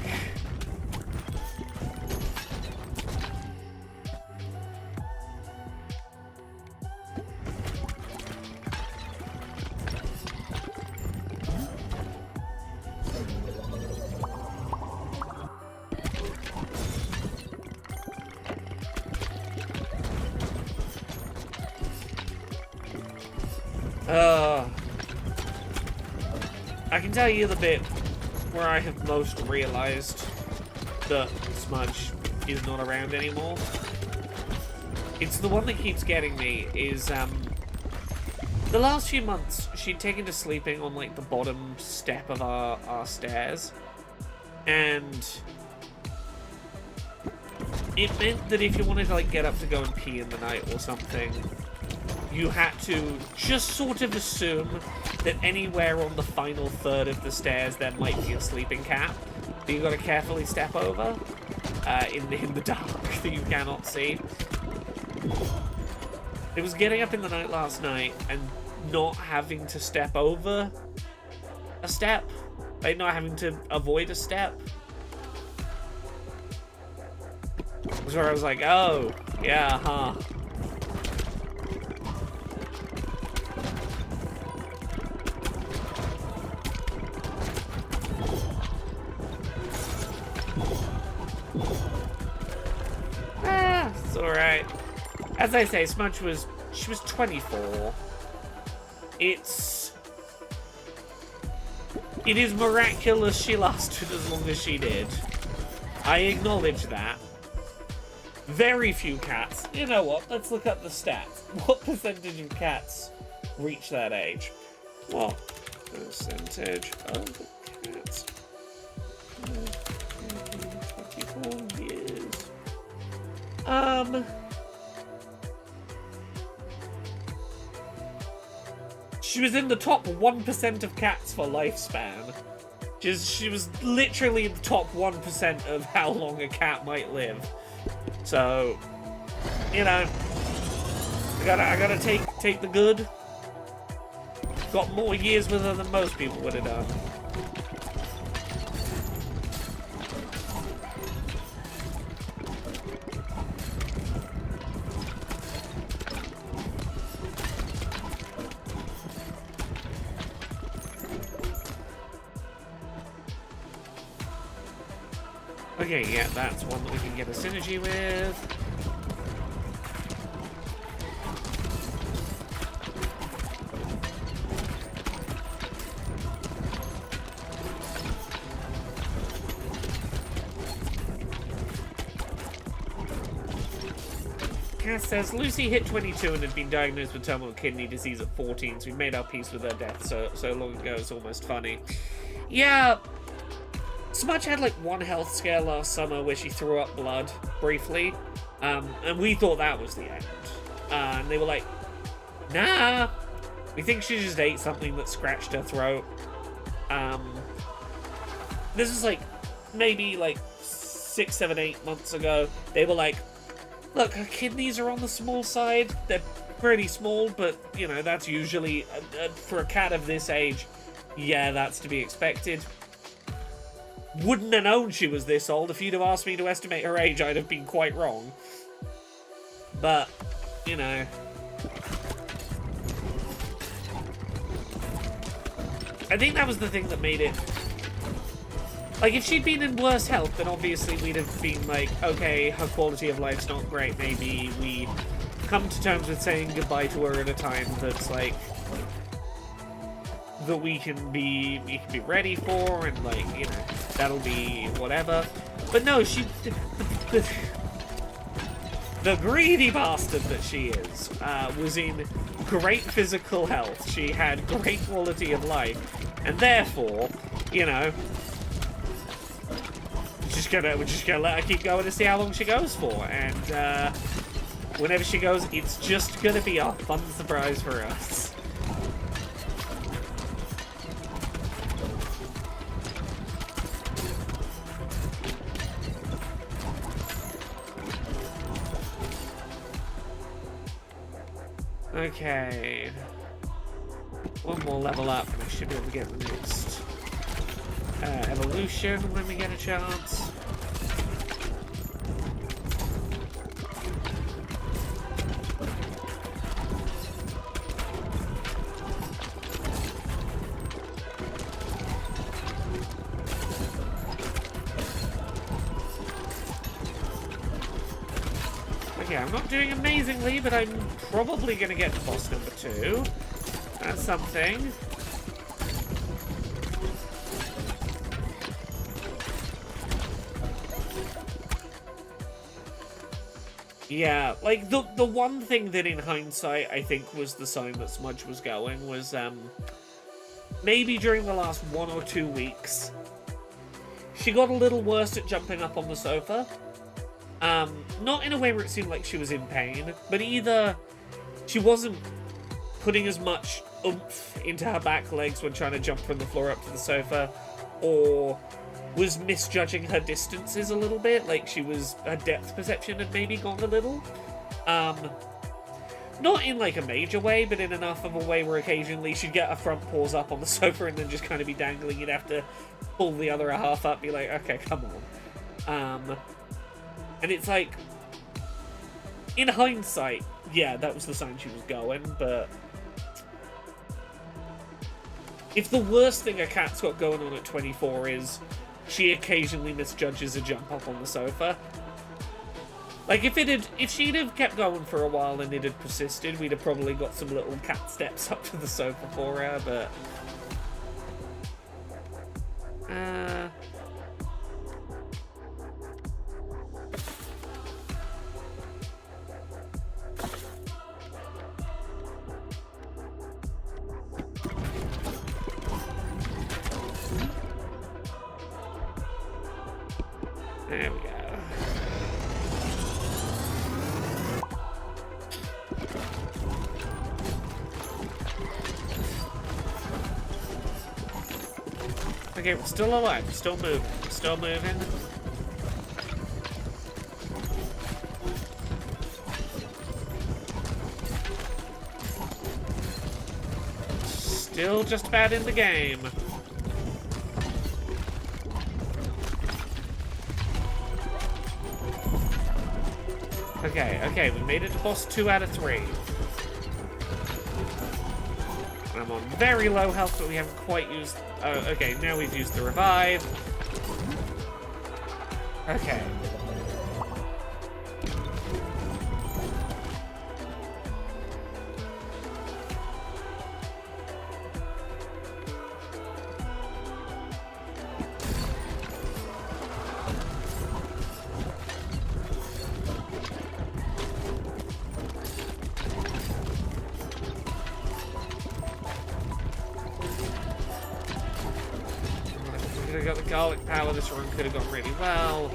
I can tell you the bit where I have most realized that Smudge is not around anymore. It's the one that keeps getting me, is, the last few months, she'd taken to sleeping on, like, the bottom step of our stairs. And it meant that if you wanted to, like, get up to go and pee in the night or something, you had to just sort of assume that anywhere on the final third of the stairs there might be a sleeping cat that you got to carefully step over in the dark that you cannot see. It was getting up in the night last night and not having to step over a step, like not having to avoid a step. It was where I was like, oh, yeah, huh. It's alright. As I say, Smudge she was 24. It is miraculous she lasted as long as she did. I acknowledge that. Very few cats. You know what? Let's look up the stats. What percentage of cats reach that age? What percentage of cats? 24 years. She was in the top 1% of cats for lifespan. She was literally in the top 1% of how long a cat might live. So, you know, I gotta take the good. Got more years with her than most people would have done. Okay, yeah, that's one that we can get a synergy with. Cass says, Lucy hit 22 and had been diagnosed with terminal kidney disease at 14, so we made our peace with her death so long ago, it's almost funny. Yeah, Smudge had like one health scare last summer where she threw up blood briefly, and we thought that was the end. And they were like, nah, we think she just ate something that scratched her throat. This is like maybe like 6, 7, 8 months ago. They were like, look, her kidneys are on the small side. They're pretty small, but you know, that's usually for a cat of this age, yeah, that's to be expected. Wouldn't have known she was this old. If you'd have asked me to estimate her age, I'd have been quite wrong. But, you know. I think that was the thing that made it... Like, if she'd been in worse health, then obviously we'd have been like, okay, her quality of life's not great, maybe we come to terms with saying goodbye to her at a time that's, like, that we can be ready for, and, like, you know, that'll be whatever. But no, she... The greedy bastard that she is, was in great physical health. She had great quality of life, and therefore, you know, we're just gonna let her keep going to see how long she goes for. And whenever she goes, it's just gonna be a fun surprise for us. Okay, one more level up and I should be able to get the next evolution when we get a chance. Okay, I'm not doing amazingly, but I'm probably going to get to boss number 2. That's something. Yeah, like, the one thing that in hindsight I think was the sign that Smudge was going was, maybe during the last 1 or 2 weeks, she got a little worse at jumping up on the sofa. Not in a way where it seemed like she was in pain, but either she wasn't putting as much oomph into her back legs when trying to jump from the floor up to the sofa, or was misjudging her distances a little bit, like her depth perception had maybe gone a little. Not in like a major way, but in enough of a way where occasionally she'd get her front paws up on the sofa and then just kind of be dangling. You'd have to pull the other half up, be like, okay, come on. And it's like, in hindsight, yeah, that was the sign she was going, but if the worst thing a cat's got going on at 24 is she occasionally misjudges a jump up on the sofa, like, if she'd have kept going for a while and it had persisted, we'd have probably got some little cat steps up to the sofa for her, but there we go. Okay, we're still alive. We're still moving. We're still moving. Still just about in the game. Okay, we made it to boss 2 out of 3. I'm on very low health, but we haven't quite used... Oh, okay, now we've used the revive. Okay. Got the garlic power, this run could have gone really well.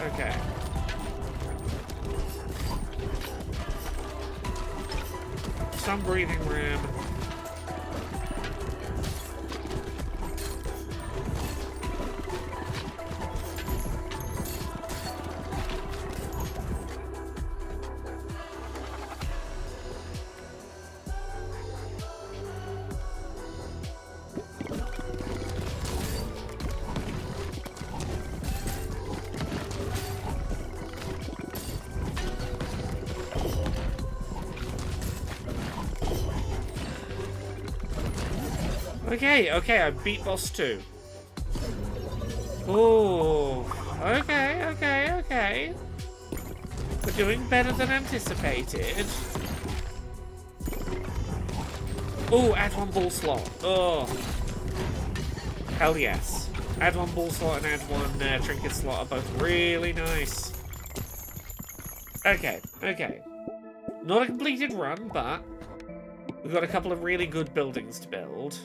Okay. Some breathing room. Okay, I beat boss 2. Oh, okay. We're doing better than anticipated. Oh, add 1 ball slot. Oh, hell yes. Add 1 ball slot and add 1 trinket slot are both really nice. Okay. Not a completed run, but we've got a couple of really good buildings to build.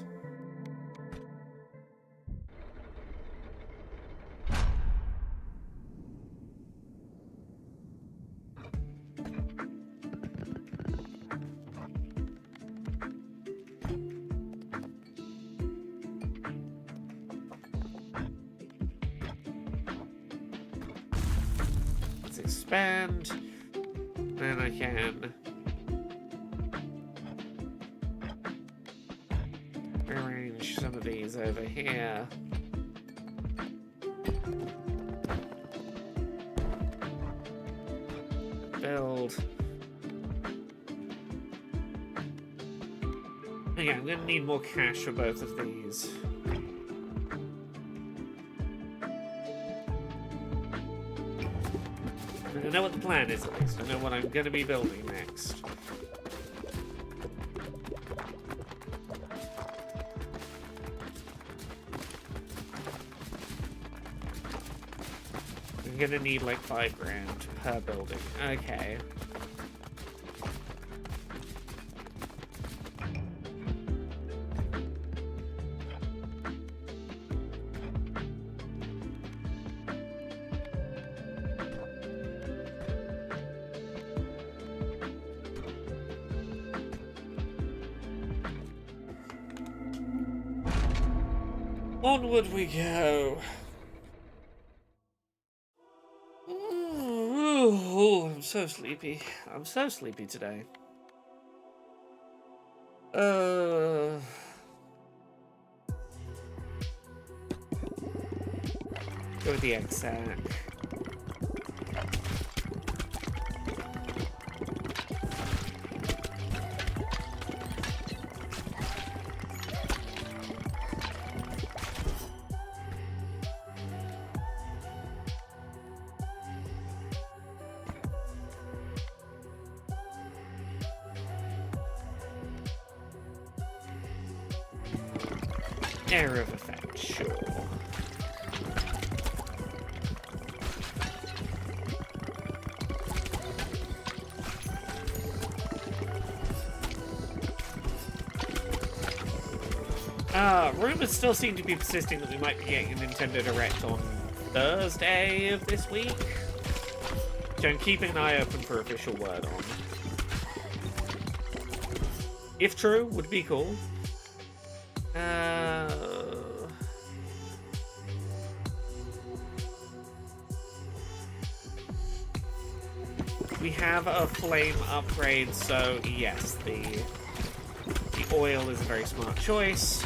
Let's expand. And I can arrange some of these over here. Build. Okay, I'm gonna need more cash for both of these. I know what the plan is, at least. I know what I'm gonna be building next. I'm gonna need like 5 grand per building. Okay. Onward we go. Ooh, I'm so sleepy. I'm so sleepy today. Go with the egg sack. Error of effect, sure. Rumors still seem to be persisting that we might be getting a Nintendo Direct on Thursday of this week. So I'm keeping an eye open for official word on. If true, would be cool. We have a flame upgrade, so yes, the oil is a very smart choice.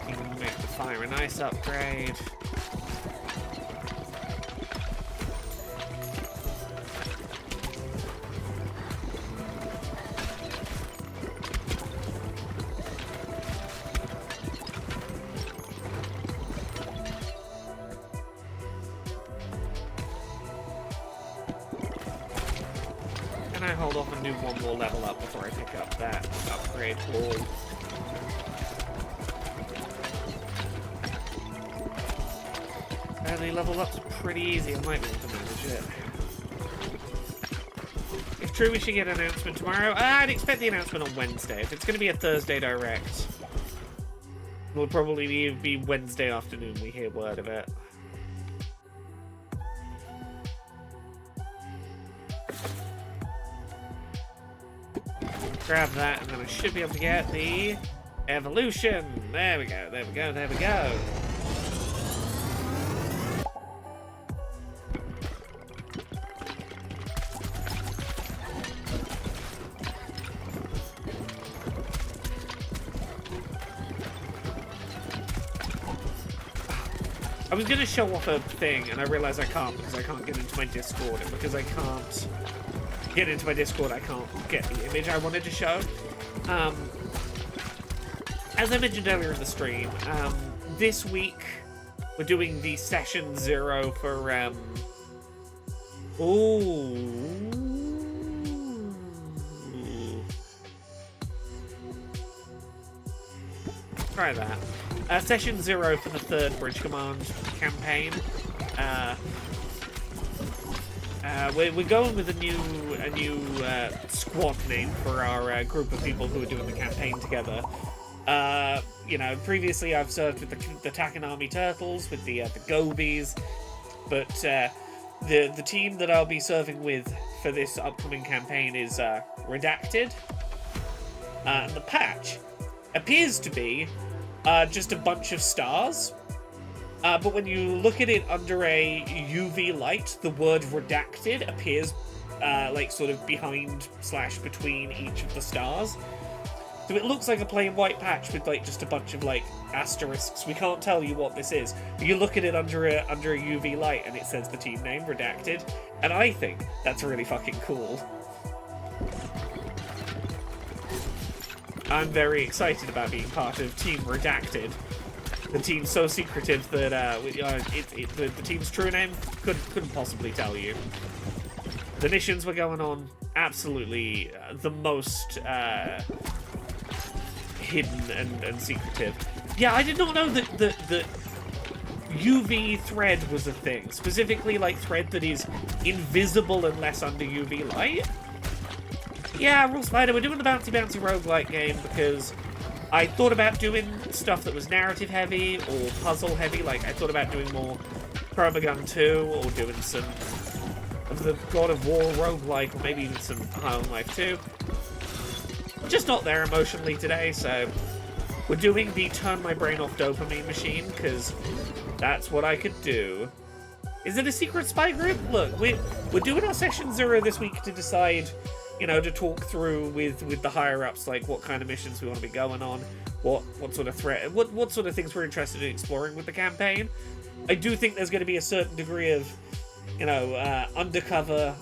You can make the fire an ice upgrade. Can I hold off and do 1 more level up before I pick up that upgrade wall? Early level up's pretty easy, I might be able to manage it. If true, we should get an announcement tomorrow. I'd expect the announcement on Wednesday. If it's going to be a Thursday Direct, it'll probably be Wednesday afternoon we hear word of it. Grab that, and then I should be able to get the evolution. There we go, there we go, there we go. I was going to show off a thing, and I realized I can't because I can't get into my Discord, and because I can't get into my Discord, I can't get the image I wanted to show. As I mentioned earlier in the stream, this week we're doing the session 0 for, try that. Session 0 for the 3rd Bridge Command campaign. We're going with a new squad name for our group of people who are doing the campaign together. You know, previously I've served with the Takanami Turtles, with the Gobies, but the team that I'll be serving with for this upcoming campaign is Redacted. And the patch appears to be just a bunch of stars. But when you look at it under a UV light, the word redacted appears like sort of behind / between each of the stars. So it looks like a plain white patch with like just a bunch of like asterisks. We can't tell you what this is. But you look at it under a UV light and it says the team name, Redacted. And I think that's really fucking cool. I'm very excited about being part of Team Redacted. The team's so secretive that the team's true name couldn't possibly tell you. The missions we're going on, absolutely the most hidden and secretive. Yeah, I did not know that UV thread was a thing. Specifically, like, thread that is invisible unless under UV light. Yeah, Rule Spider, we're doing the bouncy roguelike game because I thought about doing stuff that was narrative heavy or puzzle heavy. Like, I thought about doing more Prob 2 or doing some of the God of War roguelike, or maybe even some High on Life 2. Just not there emotionally today, so we're doing the turn my brain off dopamine machine because that's what I could do. Is it a secret spy group? Look, we're doing our session 0 this week to decide, you know, to talk through with the higher-ups, like, what kind of missions we want to be going on, what sort of threat, what sort of things we're interested in exploring with the campaign. I do think there's going to be a certain degree of, you know, undercover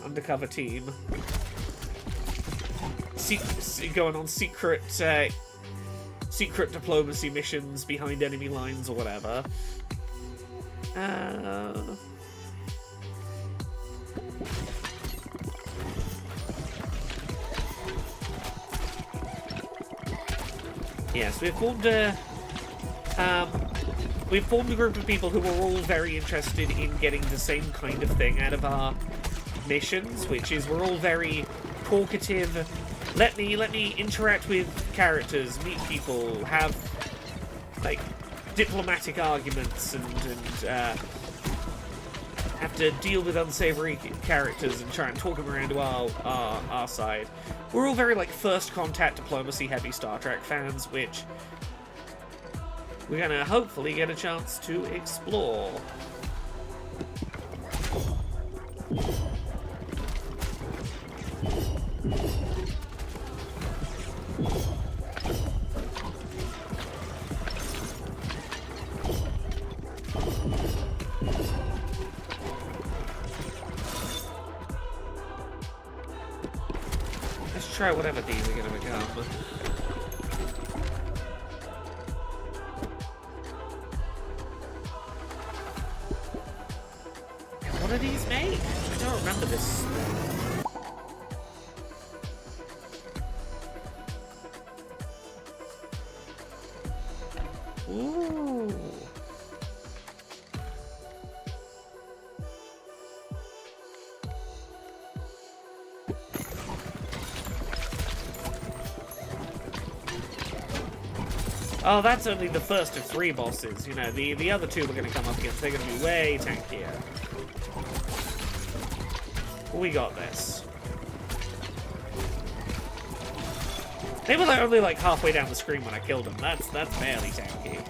team. Going on secret diplomacy missions behind enemy lines or whatever. Yes, we've formed a group of people who are all very interested in getting the same kind of thing out of our missions, which is we're all very talkative. Let me interact with characters, meet people, have like diplomatic arguments, and have to deal with unsavory characters and try and talk them around to our side. We're all very like first contact diplomacy heavy Star Trek fans, which we're gonna hopefully get a chance to explore. Let's try whatever these are going to become. What are these made? I don't remember this. Ooh. Oh, that's only the first of 3 bosses. You know, the other 2 we're going to come up against, they're going to be way tankier. We got this. They were only like halfway down the screen when I killed them. That's barely tanky.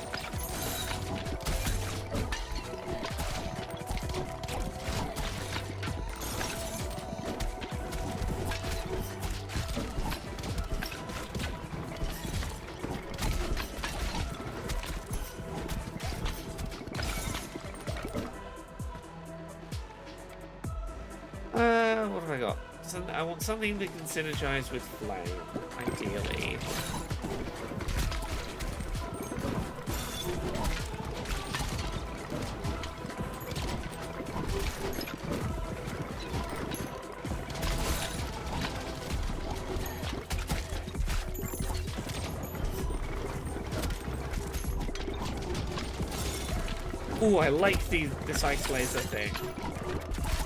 What have I got? I want something that can synergize with flame, ideally. Ooh, I like this ice laser thing.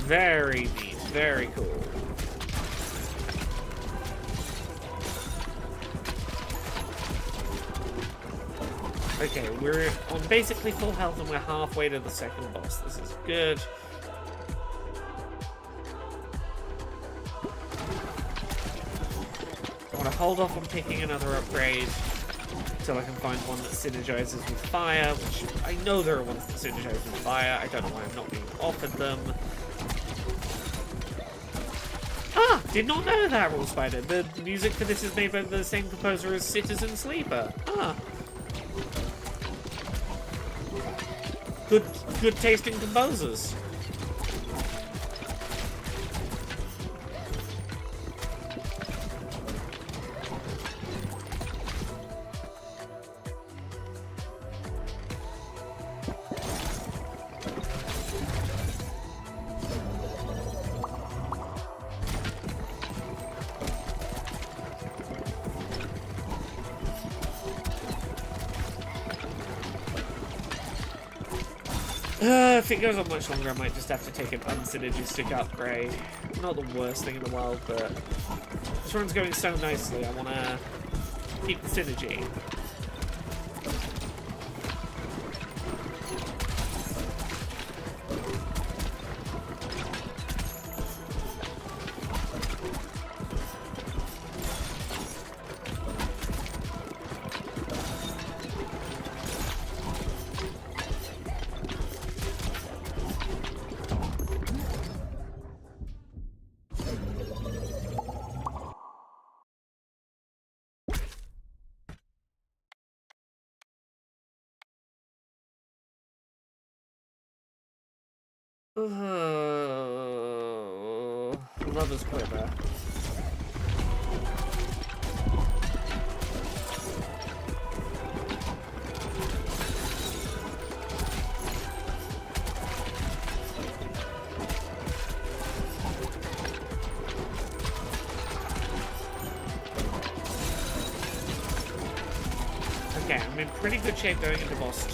Very neat, very cool. Okay, we're on basically full health and we're halfway to the second boss. This is good. I want to hold off on picking another upgrade until I can find one that synergizes with fire, which I know there are ones that synergize with fire. I don't know why I'm not being offered them. Ah! Did not know that, Rule Spider. The music for this is made by the same composer as Citizen Sleeper. Ah. Good tasting composers. If it goes on much longer, I might just have to take an unsynergistic upgrade. Not the worst thing in the world, but this run's going so nicely, I want to keep the synergy. Lover's Quiver. Okay, I'm in pretty good shape going into boss 2.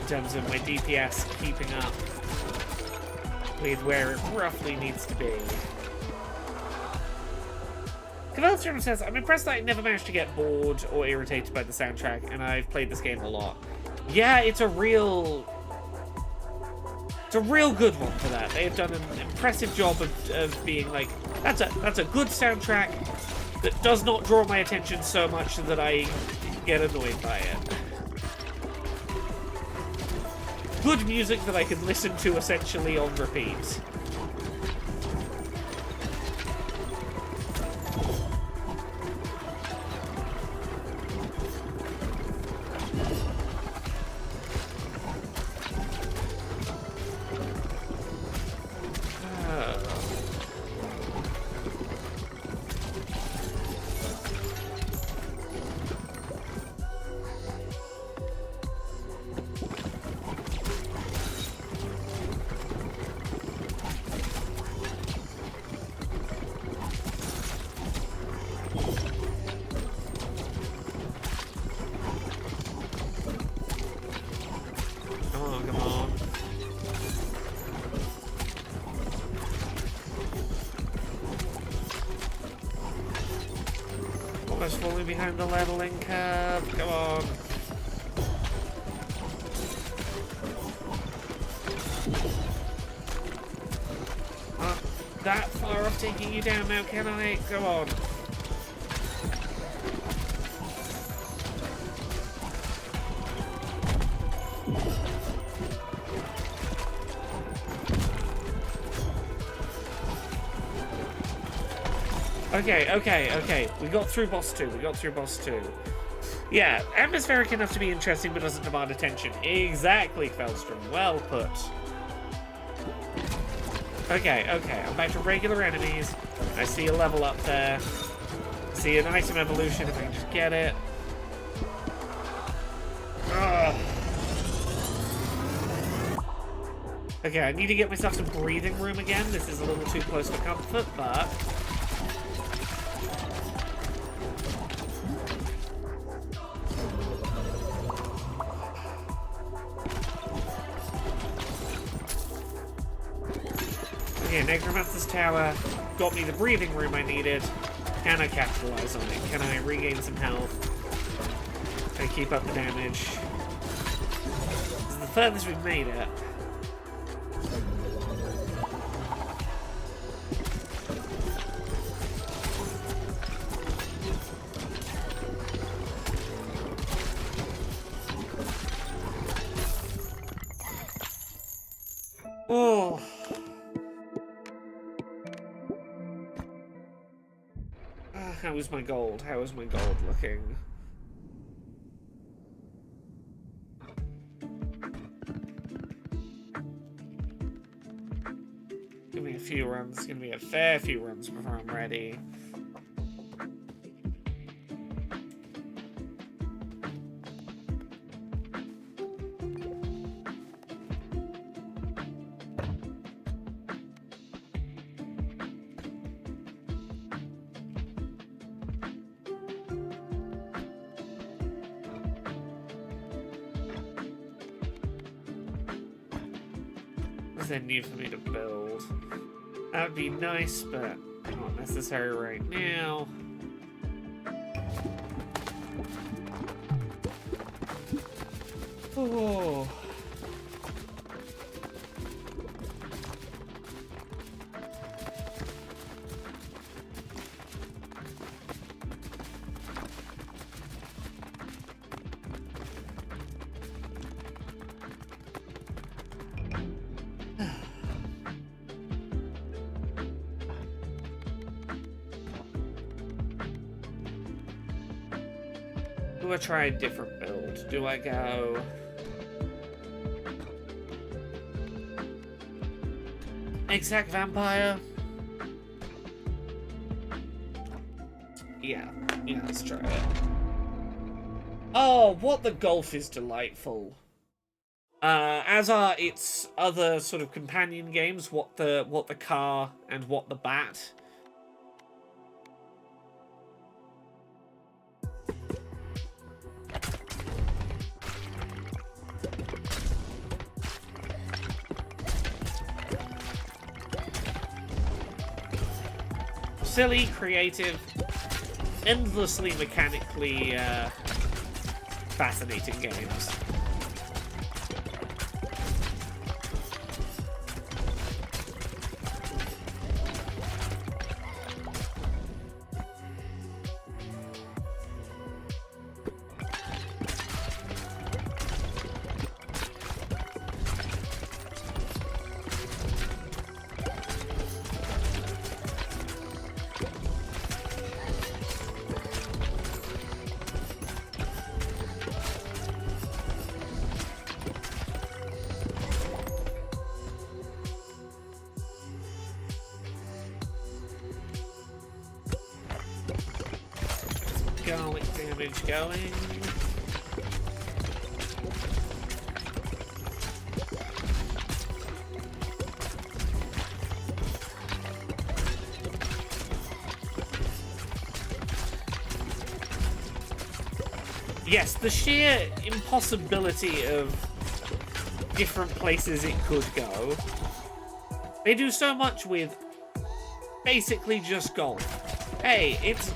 In terms of my DPS keeping up with where it roughly needs to be. Cavalstrom says, I'm impressed that I never managed to get bored or irritated by the soundtrack, and I've played this game a lot. Yeah, it's a real good one for that. They have done an impressive job of being like, that's a good soundtrack that does not draw my attention so much that I get annoyed by it. Good music that I can listen to essentially on repeat. Falling behind the leveling curve. Come on. That far off taking you down now, can I? Go on. Okay. We got through boss 2. Yeah, atmospheric enough to be interesting, but doesn't demand attention. Exactly, Feldstrom. Well put. Okay, okay, I'm back to regular enemies. I see a level up there. I see an item evolution if I can just get it. Ugh. Okay, I need to get myself some breathing room again. This is a little too close for comfort, but... Okay, Necromancer's Tower got me the breathing room I needed. Can I capitalize on it? Can I regain some health? Can I keep up the damage? This is the furthest we've made it. Oh. How is my gold? How is my gold looking? Give me a few runs. It's gonna be a fair few runs before I'm ready. Then new for me to build. That would be nice, but not necessary right now. Oh. Do I try a different build? Do I go... Exact Vampire? Yeah, let's try it. Oh, What the Golf is delightful. As are its other sort of companion games, What the Car and What the Bat. Silly, creative, endlessly mechanically fascinating games. Garlic damage going. Yes, the sheer impossibility of different places it could go. They do so much with basically just golf. Hey, it's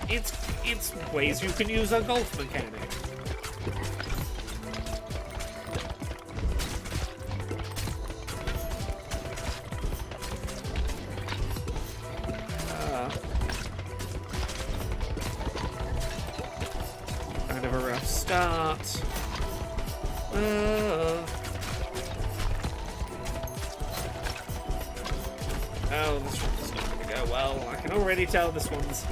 ways you can use a golf mechanic. Kind of a rough start. Oh, this one's not going to go well. I can already tell this one's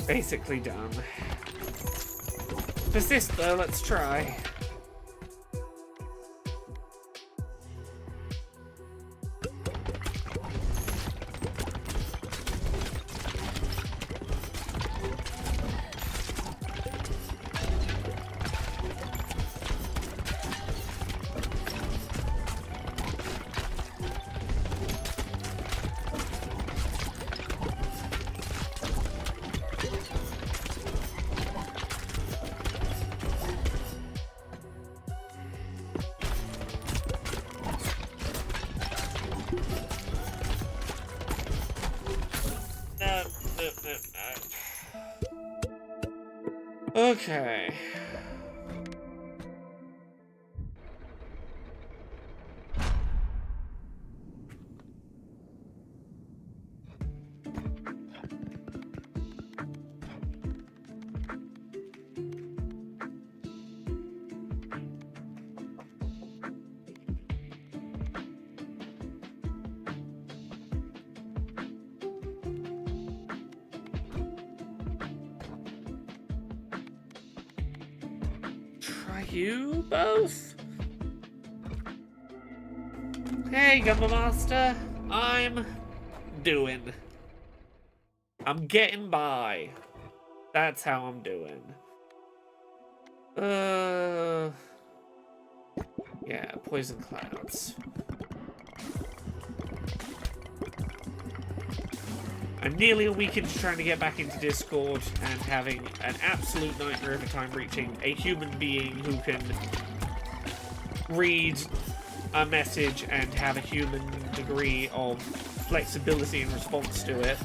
basically done. Persist though, let's try. Okay. You both? Hey, Gumbo Master. I'm getting by. That's how I'm doing. Yeah, poison clouds. I'm nearly a week into trying to get back into Discord and having an absolute nightmare every time reaching a human being who can read a message and have a human degree of flexibility in response to it.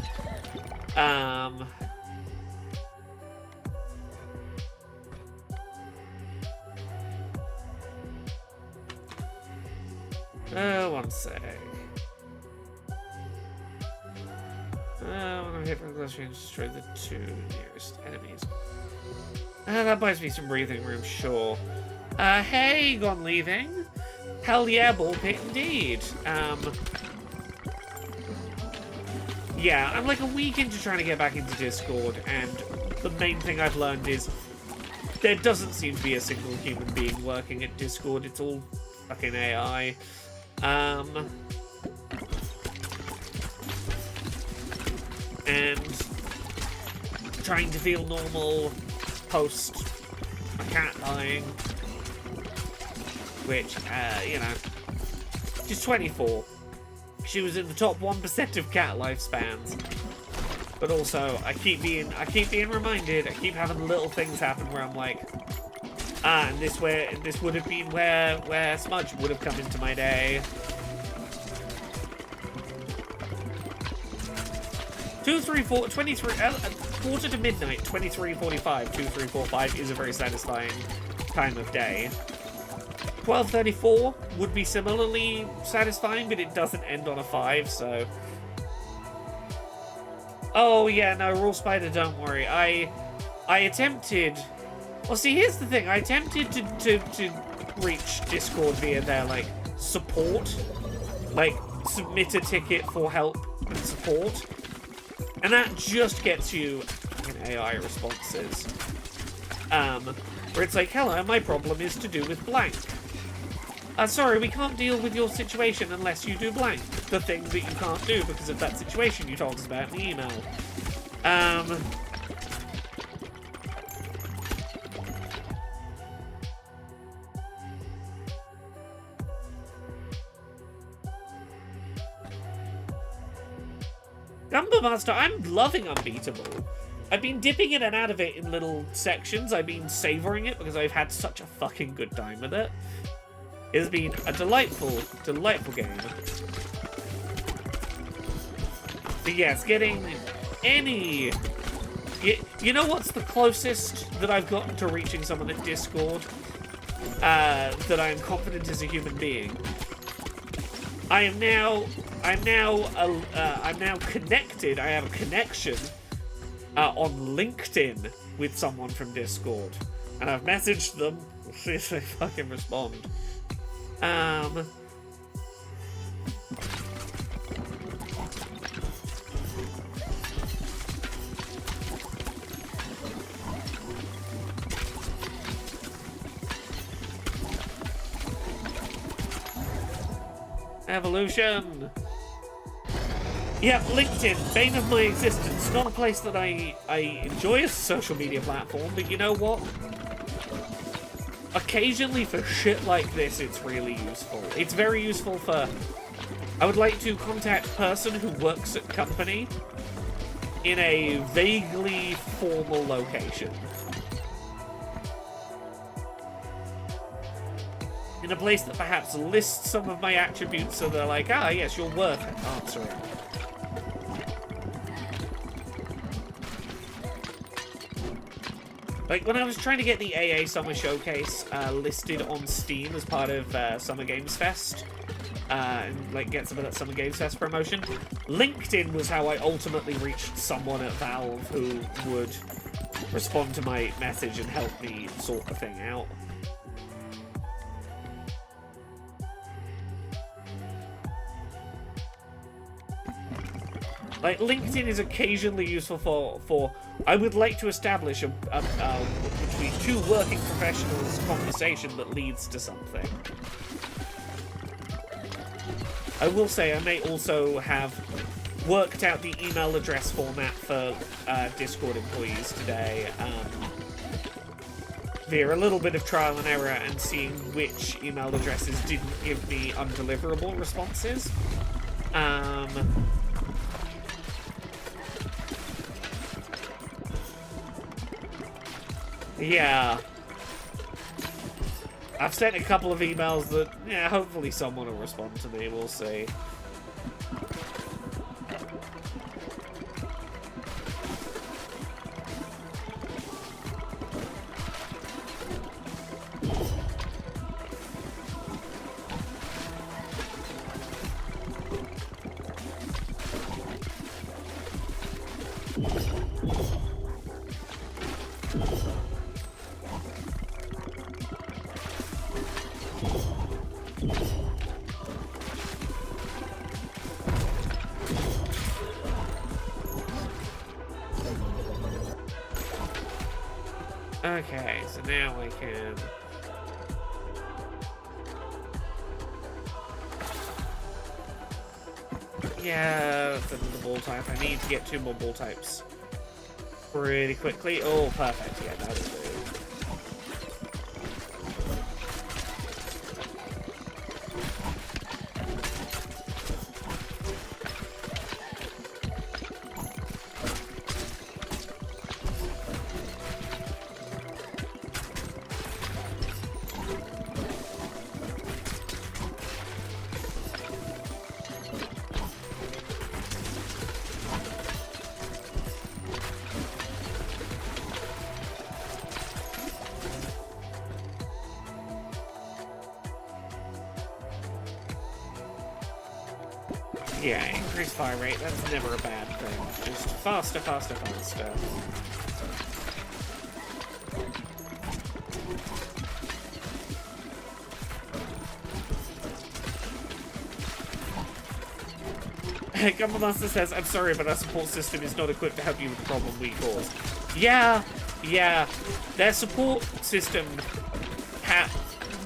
One sec. When I'm hit from close range, destroy the 2 nearest enemies. That buys me some breathing room, sure. Hey, gone leaving. Hell yeah, ball pit indeed. Yeah, I'm like a week into trying to get back into Discord, and the main thing I've learned is there doesn't seem to be a single human being working at Discord. It's all fucking AI. And trying to feel normal post my cat dying, which, you know, she's 24. She was in the top 1% of cat lifespans. But also, I keep being reminded. I keep having little things happen where I'm like, and this would have been where Smudge would have come into my day. 2, 3, 4, 23, quarter to midnight, 23:45, 2, 3, 4, 5 is a very satisfying time of day. 12:34 would be similarly satisfying, but it doesn't end on a 5, so. Oh yeah, no, Raw Spider, don't worry. I attempted. Well, see, here's the thing. I attempted to reach Discord via their like support, like submit a ticket for help and support. And that just gets you fucking AI responses. Where it's like, hello, my problem is to do with blank. Sorry, we can't deal with your situation unless you do blank. The thing that you can't do because of that situation you told us about in the email. Gumbo Master, I'm loving Unbeatable. I've been dipping in and out of it in little sections. I've been savouring it because I've had such a fucking good time with it. It has been a delightful, delightful game. But yes, getting any... You know what's the closest that I've gotten to reaching someone at Discord that I am confident is a human being? I'm now connected. I have a connection on LinkedIn with someone from Discord, and I've messaged them. We'll see if they fucking respond. Evolution. Yeah, LinkedIn, bane of my existence. Not a place that I enjoy as a social media platform, but you know what? Occasionally for shit like this, it's really useful. It's very useful for... I would like to contact person who works at company in a vaguely formal location. In a place that perhaps lists some of my attributes so they're like, ah, yes, you're worth answering. Like, when I was trying to get the AA Summer Showcase listed on Steam as part of Summer Games Fest, and, like, get some of that Summer Games Fest promotion, LinkedIn was how I ultimately reached someone at Valve who would respond to my message and help me sort the thing out. Like, LinkedIn is occasionally useful for I would like to establish between two working professionals conversation that leads to something. I will say I may also have worked out the email address format for Discord employees today via a little bit of trial and error and seeing which email addresses didn't give me undeliverable responses. Yeah. I've sent a couple of emails that, yeah, hopefully someone will respond to me, we'll see. Okay, so now I can... Yeah, that's another ball type. I need to get 2 more ball types pretty quickly. Oh, perfect. Yeah, that'll do. Yeah, increased fire rate, that's never a bad thing. Just faster, faster, faster. Gumball Master says, I'm sorry, but our support system is not equipped to help you with the problem we caused. Yeah, their support system,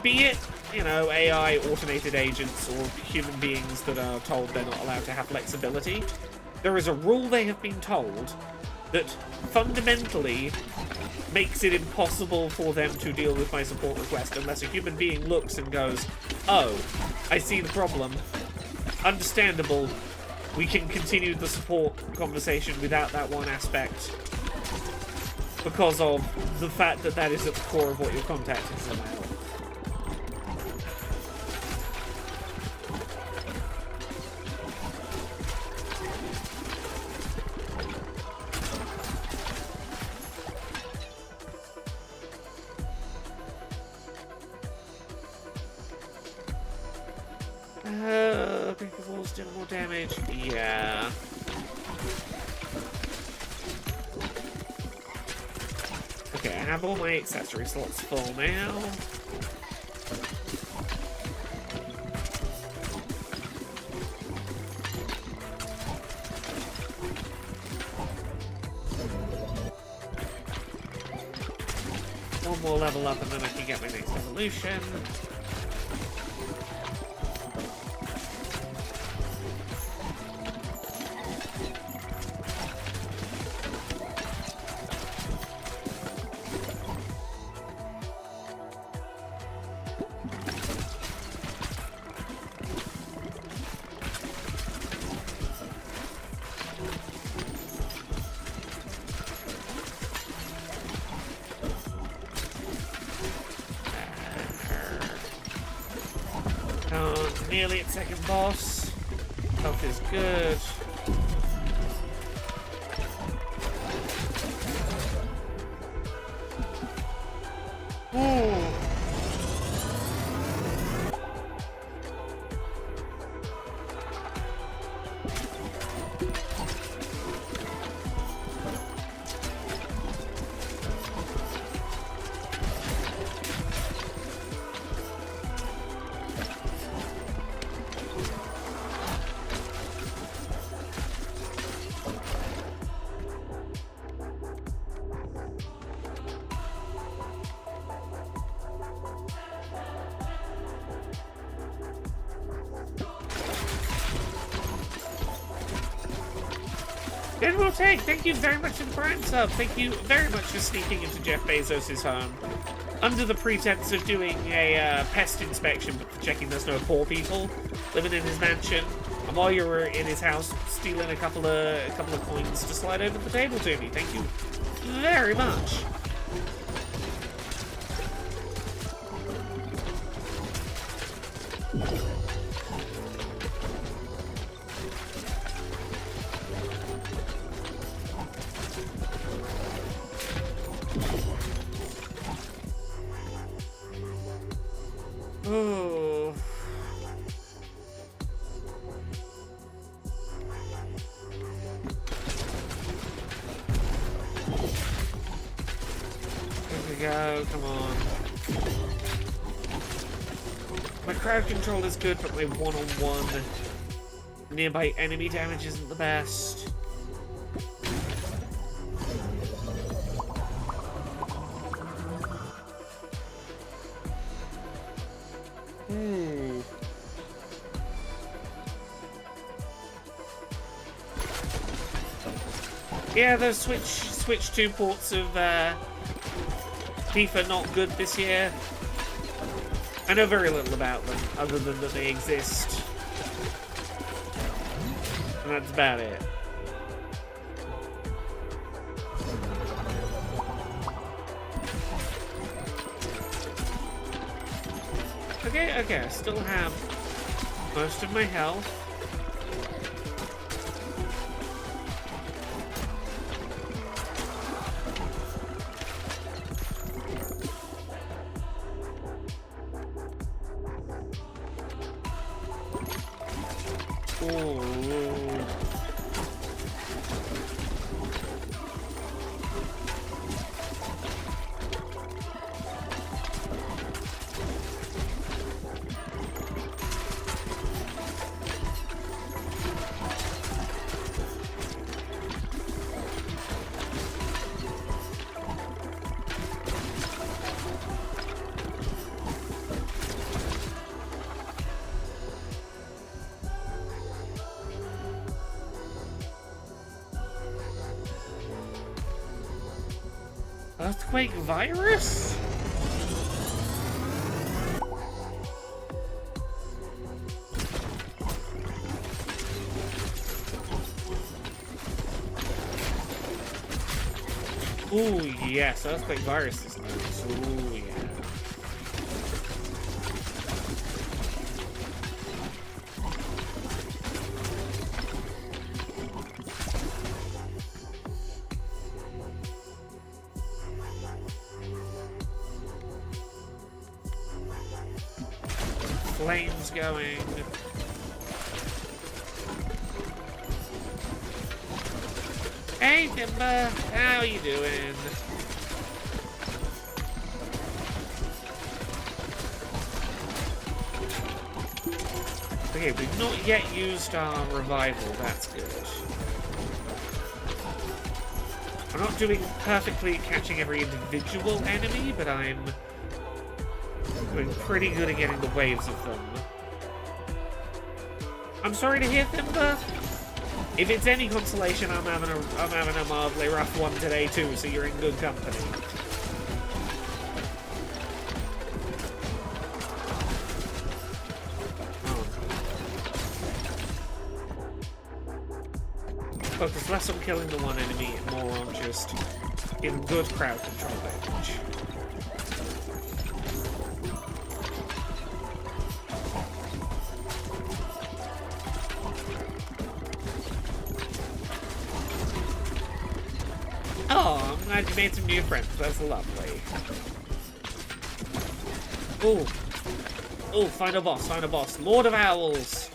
be it, you know, AI, automated agents, or human beings that are told they're not allowed to have flexibility, there is a rule they have been told that fundamentally makes it impossible for them to deal with my support request unless a human being looks and goes, oh, I see the problem. Understandable. We can continue the support conversation without that one aspect because of the fact that that is at the core of what your contact is about. Because walls do more damage. Yeah. Okay, I have all my accessory slots full now. One more level up and then I can get my next evolution. Nearly at second boss. Health is good. General Tech, thank you very much for the Prime sub. Thank you very much for sneaking into Jeff Bezos' home under the pretense of doing a pest inspection, but checking there's no poor people living in his mansion. And while you were in his house, stealing a couple of coins to slide over the table to me. Thank you very much. Oh. Here we go, come on. My crowd control is good, but my one-on-one nearby enemy damage isn't the best. Yeah, the Switch 2 ports of FIFA not good this year. I know very little about them, other than that they exist. And that's about it. Okay, I still have most of my health. Earthquake virus? Ooh, yes, earthquake virus is nice. Ooh, yeah. Flames going. Hey, Timber, how you doing? Okay, we've not yet used our revival, that's good. I'm not doing perfectly catching every individual enemy, but I'm doing pretty good at getting the waves of them. I'm sorry to hear, Timber. If it's any consolation, I'm having a mildly rough one today too, so you're in good company. Focus less on killing the one enemy and more on just giving good crowd control damage. Oh, I'm glad you made some new friends. That's lovely. Ooh. Ooh, find a boss, find a boss. Lord of Owls.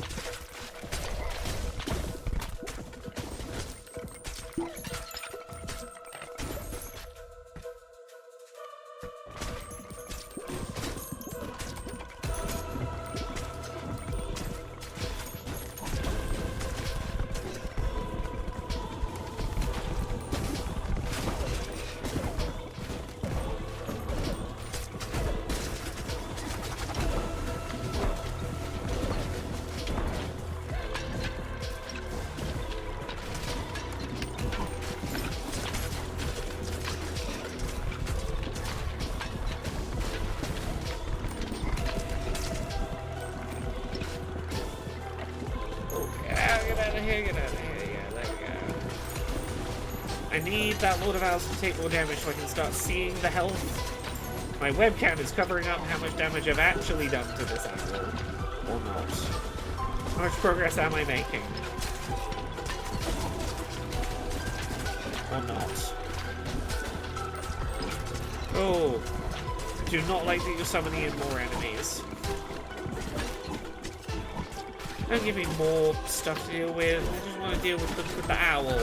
I need that Lord of Owls to take more damage so I can start seeing the health. My webcam is covering up how much damage I've actually done to this owl. Or not. How much progress am I making? Or not. Oh. I do not like that you're summoning in more enemies. Don't give me more stuff to deal with. I just want to deal with the owl.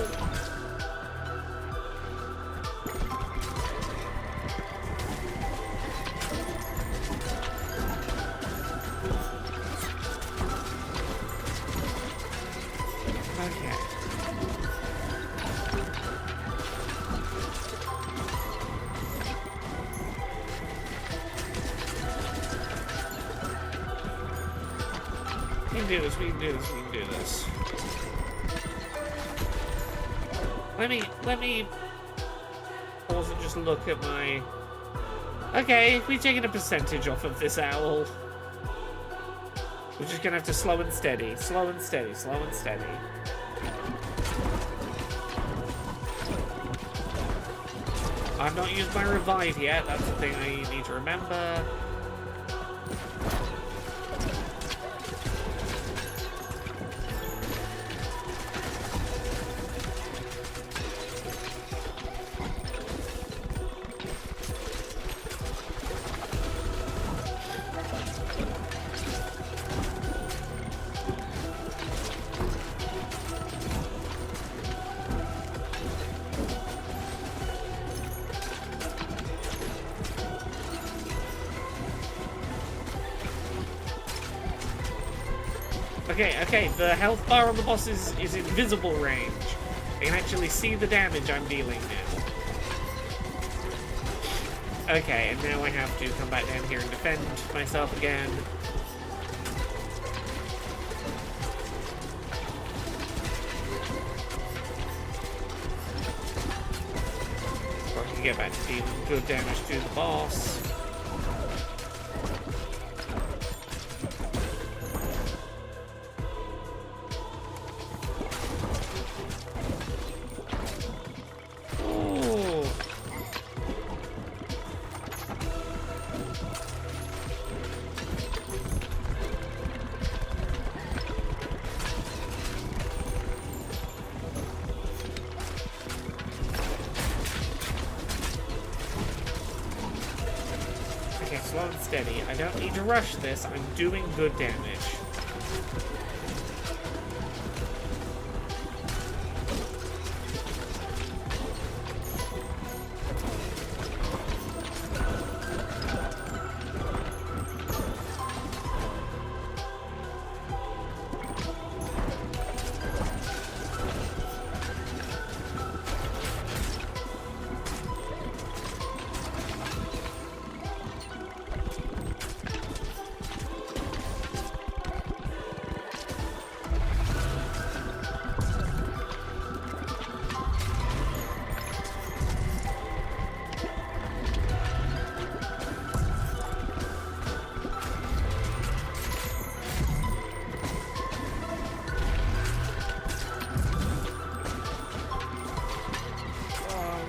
Okay. We can do this, we can do this, we can do this. Let me pause and just look at my... Okay, we've taken a percentage off of this owl. We're just gonna have to slow and steady, slow and steady, slow and steady. I've not used my revive yet, that's the thing I need to remember. Okay, the health bar on the boss is invisible range. I can actually see the damage I'm dealing now. Okay, and now I have to come back down here and defend myself again. So I can get back to dealing good damage to the boss. Slow and steady. I don't need to rush this. I'm doing good damage.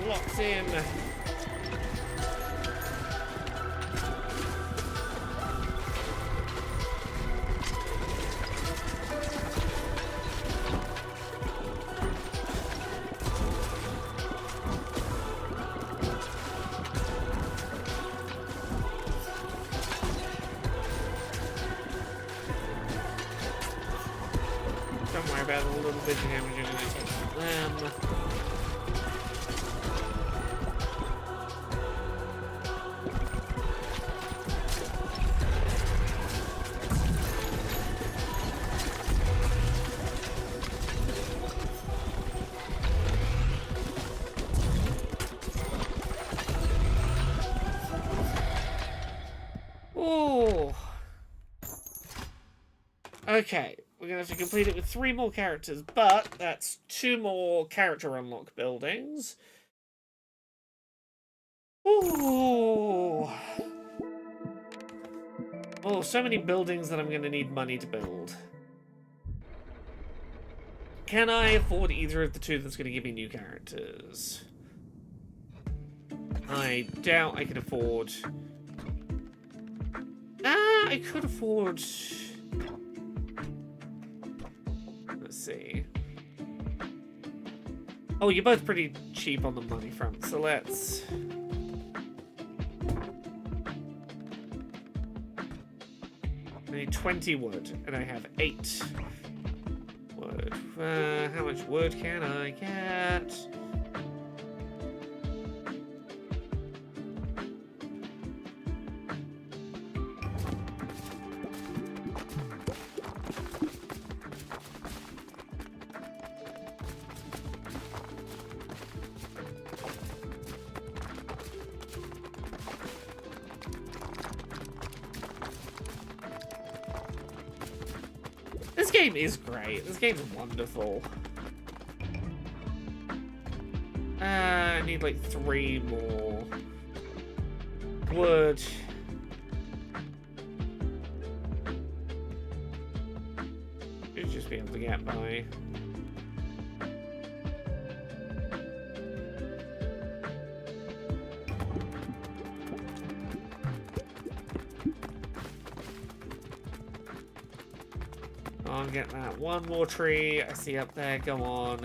Locks in. Don't worry about the little bit of damage you're going to take from them. Okay, we're going to have to complete it with 3 more characters, but that's 2 more character unlock buildings. Ooh. Oh, so many buildings that I'm going to need money to build. Can I afford either of the two that's going to give me new characters? I doubt I can afford... I could afford... Let's see. Oh, you're both pretty cheap on the money front, so let's... I need 20 wood, and I have 8 wood. How much wood can I get? This game is great. This game is wonderful. I need like 3 more wood. Should just be able to get by. I'll get that one more tree I see up there. Go on.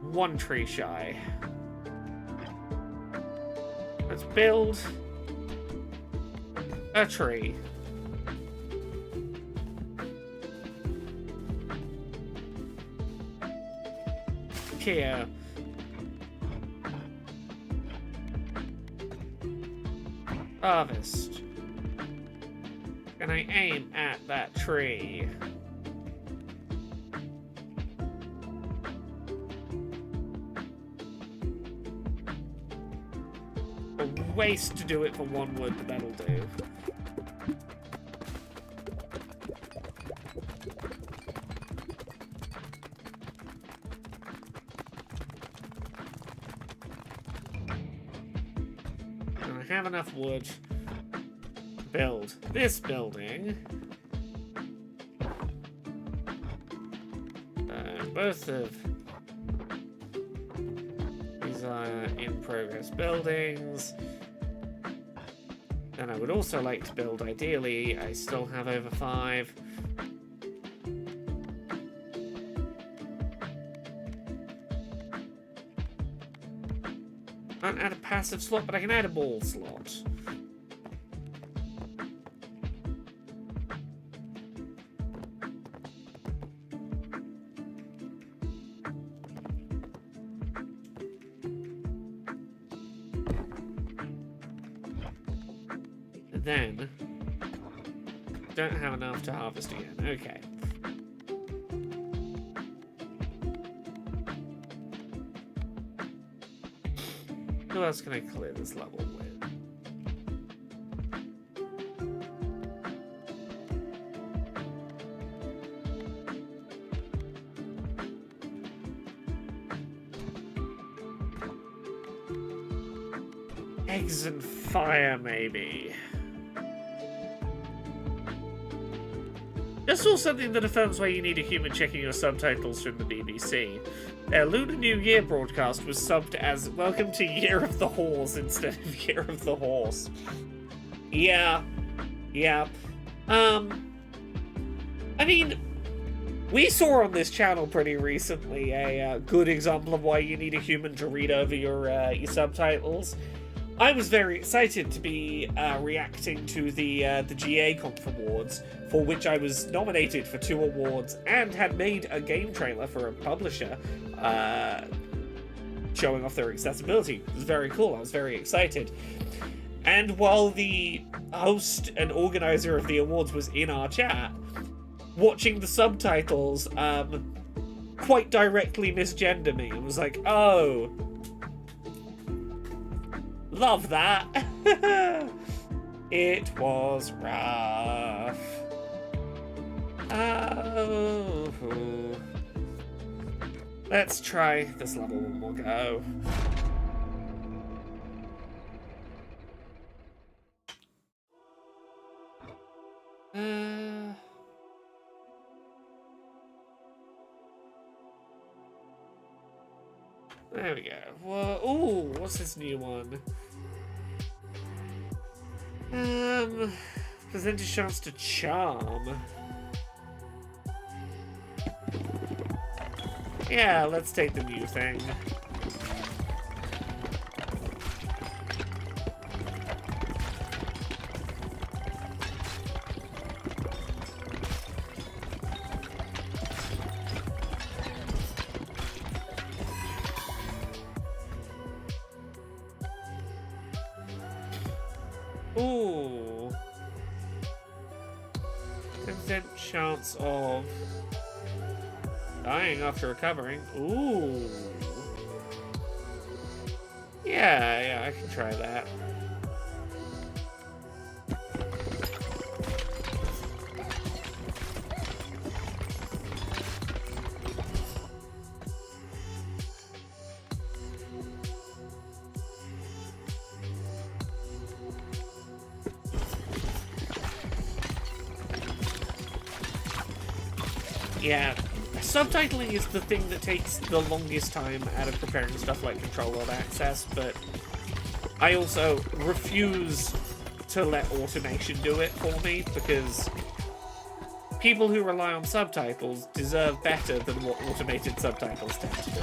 One tree shy. Let's build a tree. Here. Harvest. Can I aim at that tree? A waste to do it for 1 wood, but that'll do. Have enough wood to build this building. Both of these are in progress buildings. And I would also like to build, ideally, I still have over 5. I can't add a passive slot, but I can add a ball slot. And then, don't have enough to harvest again. Okay. Who else can I clear this level with? Eggs and fire, maybe. Just saw something that affirms why you need a human checking your subtitles from the BBC. Their Lunar New Year broadcast was subbed as Welcome to Year of the Horse instead of Year of the Horse. Yeah. Yeah. I mean, we saw on this channel pretty recently a good example of why you need a human to read over your subtitles. I was very excited to be reacting to the GA Conf Awards, for which I was nominated for 2 awards and had made a game trailer for a publisher showing off their accessibility. It was very cool. I was very excited. And while the host and organizer of the awards was in our chat, watching the subtitles quite directly misgender me and was like, oh, love that. It was rough. Oh. Let's try this level one more go. There we go. Whoa. Ooh, what's this new one? Percentage chance to charm. Yeah, let's take the new thing. Ooh. 10% chance of dying after recovering. Ooh. Yeah, I can try that. Yeah, subtitling is the thing that takes the longest time out of preparing stuff like Control World Access, but I also refuse to let automation do it for me, because people who rely on subtitles deserve better than what automated subtitles tend to do.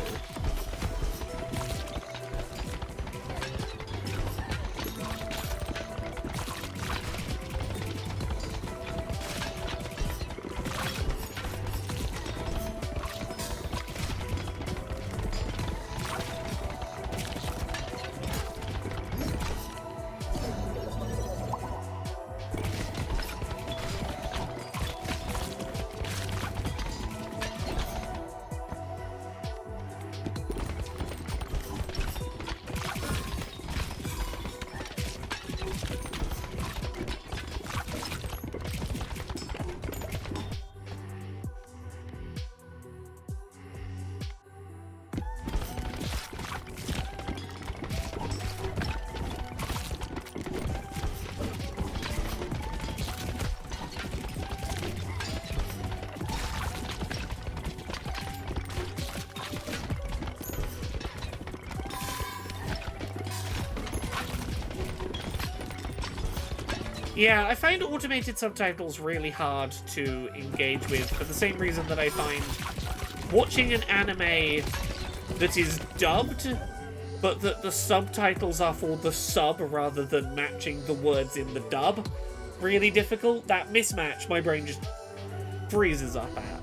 Yeah, I find automated subtitles really hard to engage with for the same reason that I find watching an anime that is dubbed, but that the subtitles are for the sub rather than matching the words in the dub, really difficult. That mismatch, my brain just freezes up at.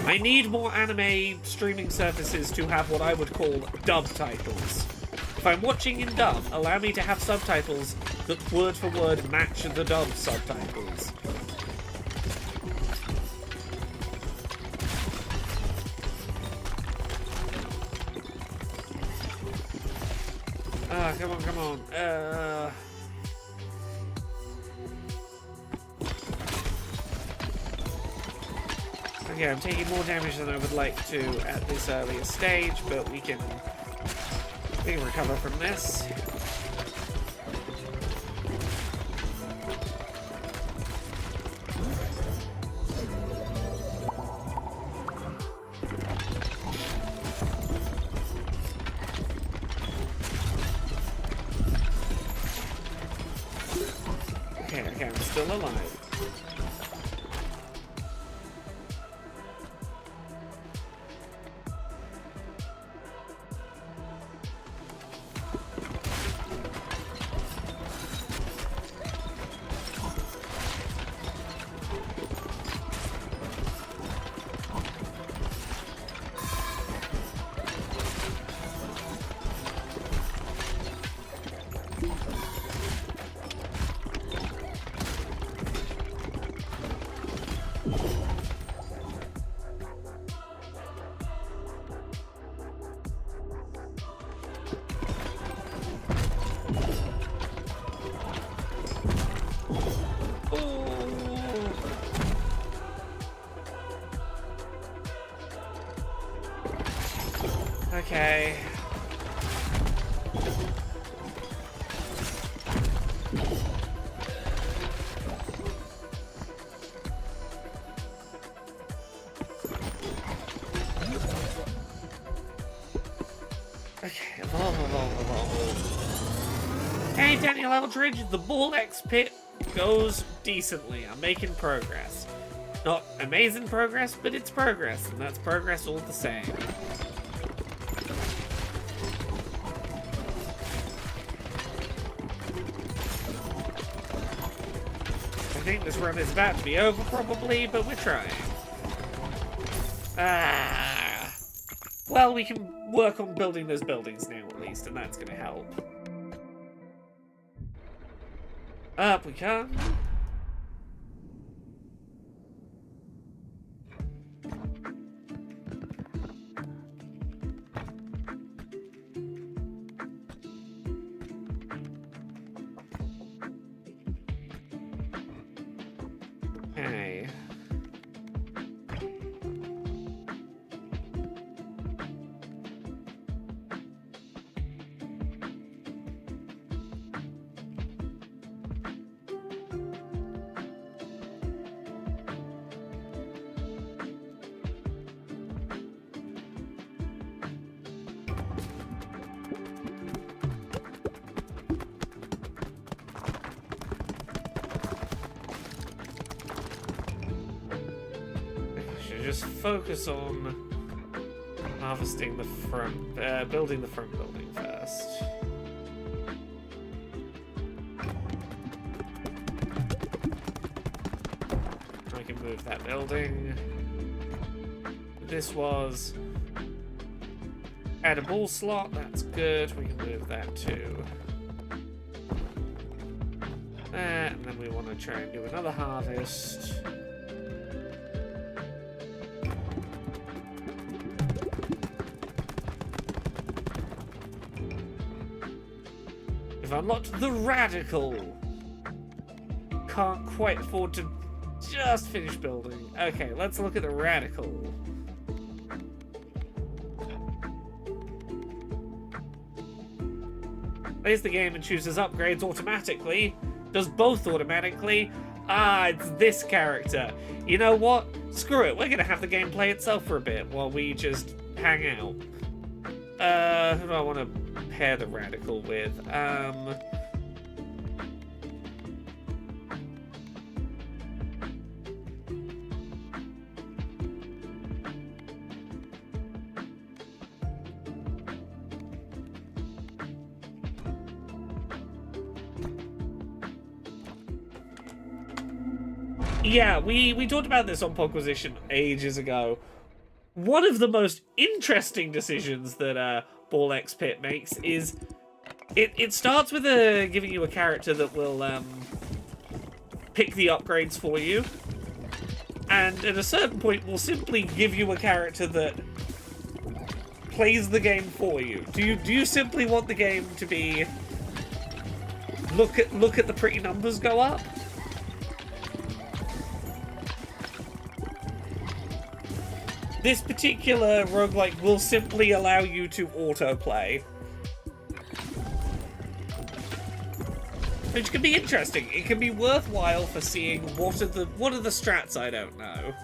I need more anime streaming services to have what I would call dub titles. If I'm watching in dub, allow me to have subtitles that word for word match the dub subtitles. Ah, come on, come on. Okay, I'm taking more damage than I would like to at this earlier stage, but we can recover from this. Okay, I'm still alive. Okay. Okay, evolve. Hey, Daniel Eldridge, the Ball X pit goes decently. I'm making progress. Not amazing progress, but it's progress, and that's progress all the same. I think this run is about to be over, probably, but we're trying. Well, we can work on building those buildings now, at least, and that's going to help. Up we come. Okay. Just focus on harvesting the front, building the front building first. I can move that building. This was add a ball slot, that's good. We can move that too. And then we want to try and do another harvest. I've unlocked the Radical. Can't quite afford to just finish building. Okay, let's look at the Radical. Plays the game and chooses upgrades automatically. Does both automatically. Ah, it's this character. You know what? Screw it. We're gonna have the game play itself for a bit while we just hang out. Who do I want to pair the Radical with? Yeah, we talked about this on Podquisition ages ago. One of the most interesting decisions that Ball X Pit makes is it starts with giving you a character that will pick the upgrades for you, and at a certain point will simply give you a character that plays the game for you. Do you simply want the game to be look at the pretty numbers go up? This particular roguelike will simply allow you to autoplay. Which can be interesting. It can be worthwhile for seeing what are the strats I don't know.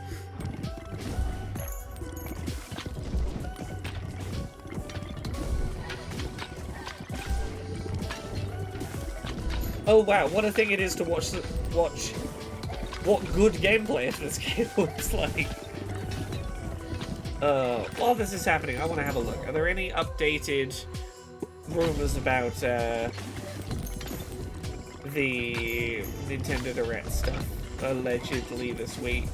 Oh wow, what a thing it is to watch what good gameplay of this game looks like. While this is happening, I want to have a look. Are there any updated rumors about the Nintendo Direct stuff allegedly this week?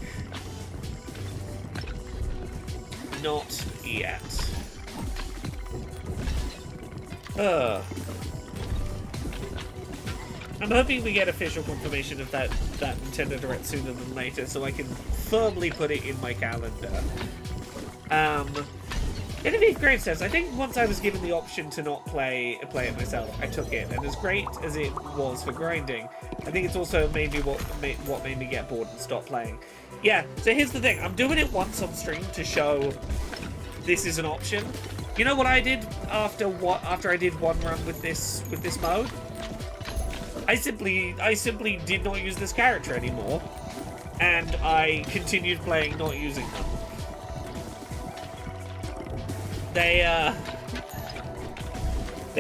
Not yet. I'm hoping we get official confirmation of that Nintendo Direct sooner than later, so I can firmly put it in my calendar. Genevieve Graves says, I think once I was given the option to not play it myself, I took it, and as great as it was for grinding, I think it's also maybe what made me get bored and stop playing. Yeah, so here's the thing, I'm doing it once on stream to show this is an option, You know what I did after I did one run with this mode? I simply did not use this character anymore, and I continued playing not using them. They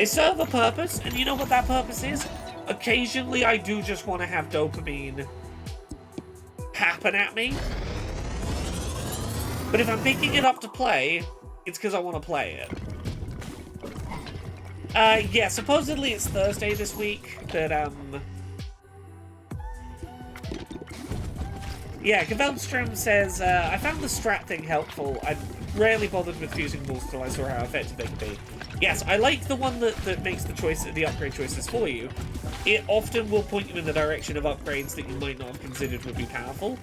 serve a purpose, and you know what that purpose is? Occasionally, I do just want to have dopamine happen at me. But if I'm picking it up to play, it's because I want to play it. Yeah, supposedly it's Thursday this week, but, yeah, Gavelstrom says, I found the strat thing helpful. I rarely bothered with fusing balls till I saw how effective they could be. Yes, I like the one that makes the upgrade choices for you. It often will point you in the direction of upgrades that you might not have considered would be powerful.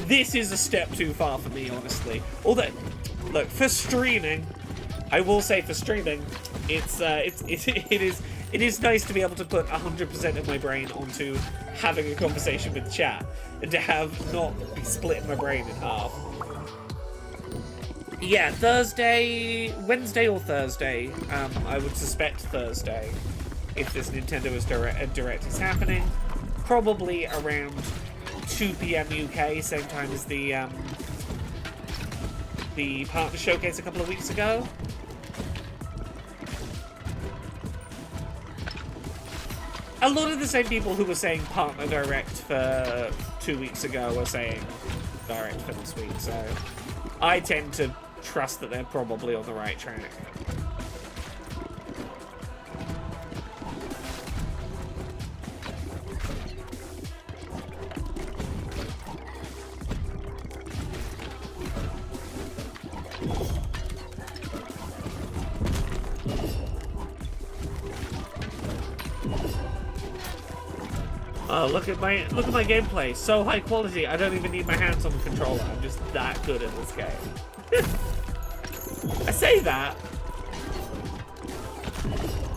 This is a step too far for me, honestly. Although, look, for streaming, I will say for streaming, it is nice to be able to put 100% of my brain onto having a conversation with chat, and to have not be splitting my brain in half. Yeah, Wednesday or Thursday, I would suspect Thursday, if this Nintendo's Direct is happening. Probably around 2 PM UK, same time as the partner showcase a couple of weeks ago. A lot of the same people who were saying partner direct for 2 weeks ago are saying direct for this week, so I tend to trust that they're probably on the right track. Oh, look at my gameplay. So high quality, I don't even need my hands on the controller. I'm just that good at this game. I say that.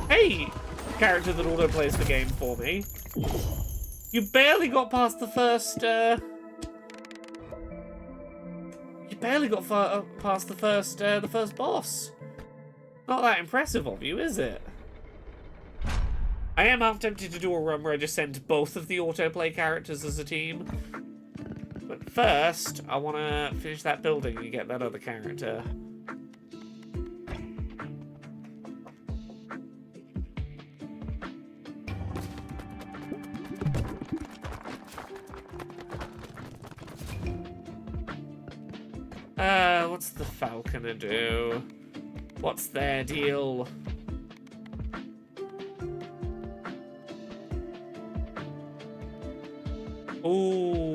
Hey, character that auto plays the game for me. You barely got past the first. You barely got past the first boss. Not that impressive of you, is it? I am half tempted to do a run where I just send both of the autoplay characters as a team. But first, I want to finish that building and get that other character. What's the Falconer do? What's their deal? Ooh.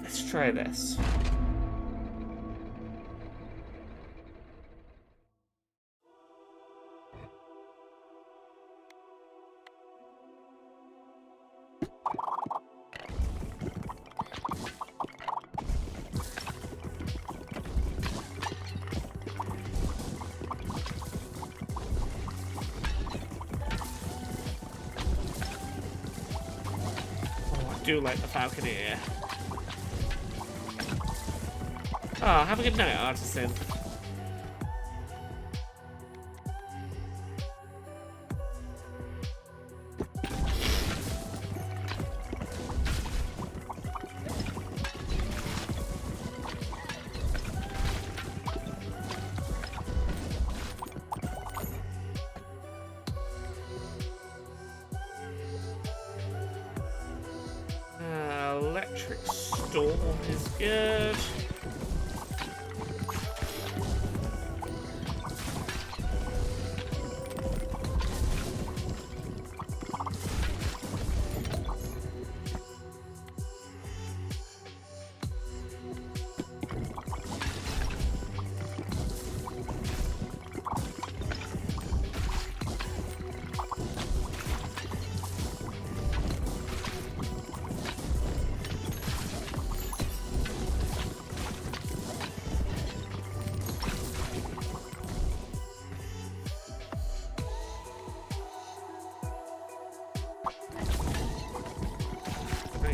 Let's try this. I do like the Falconer. Oh, have a good night, Artisan. Electric Storm is good.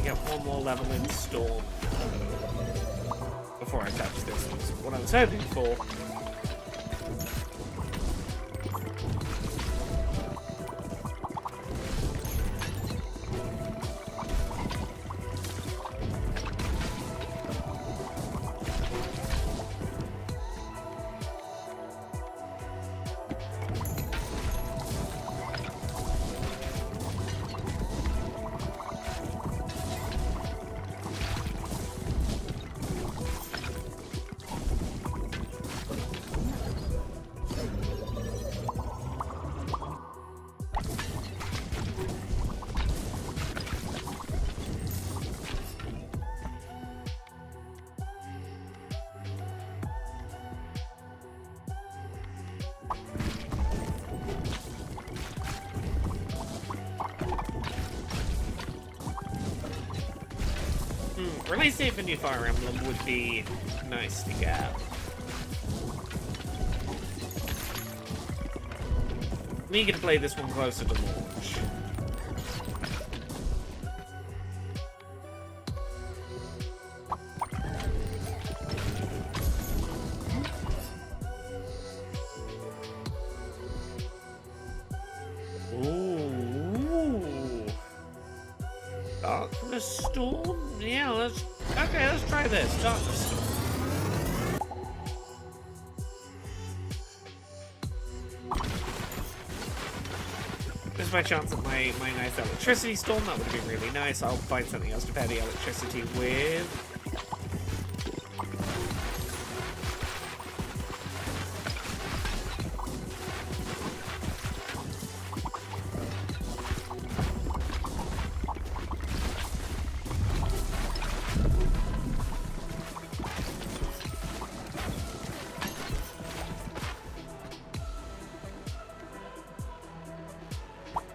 get one more level in Storm before I touch this. That's what I was hoping for. Releasing a new Fire Emblem would be nice to get. I'm eager to play this one closer to launch. Ooh. Darkness Storm? Yeah, let's try this. Darkness Storm. This is my chance at my nice electricity storm. That would have been really nice. I'll find something else to pair the electricity with.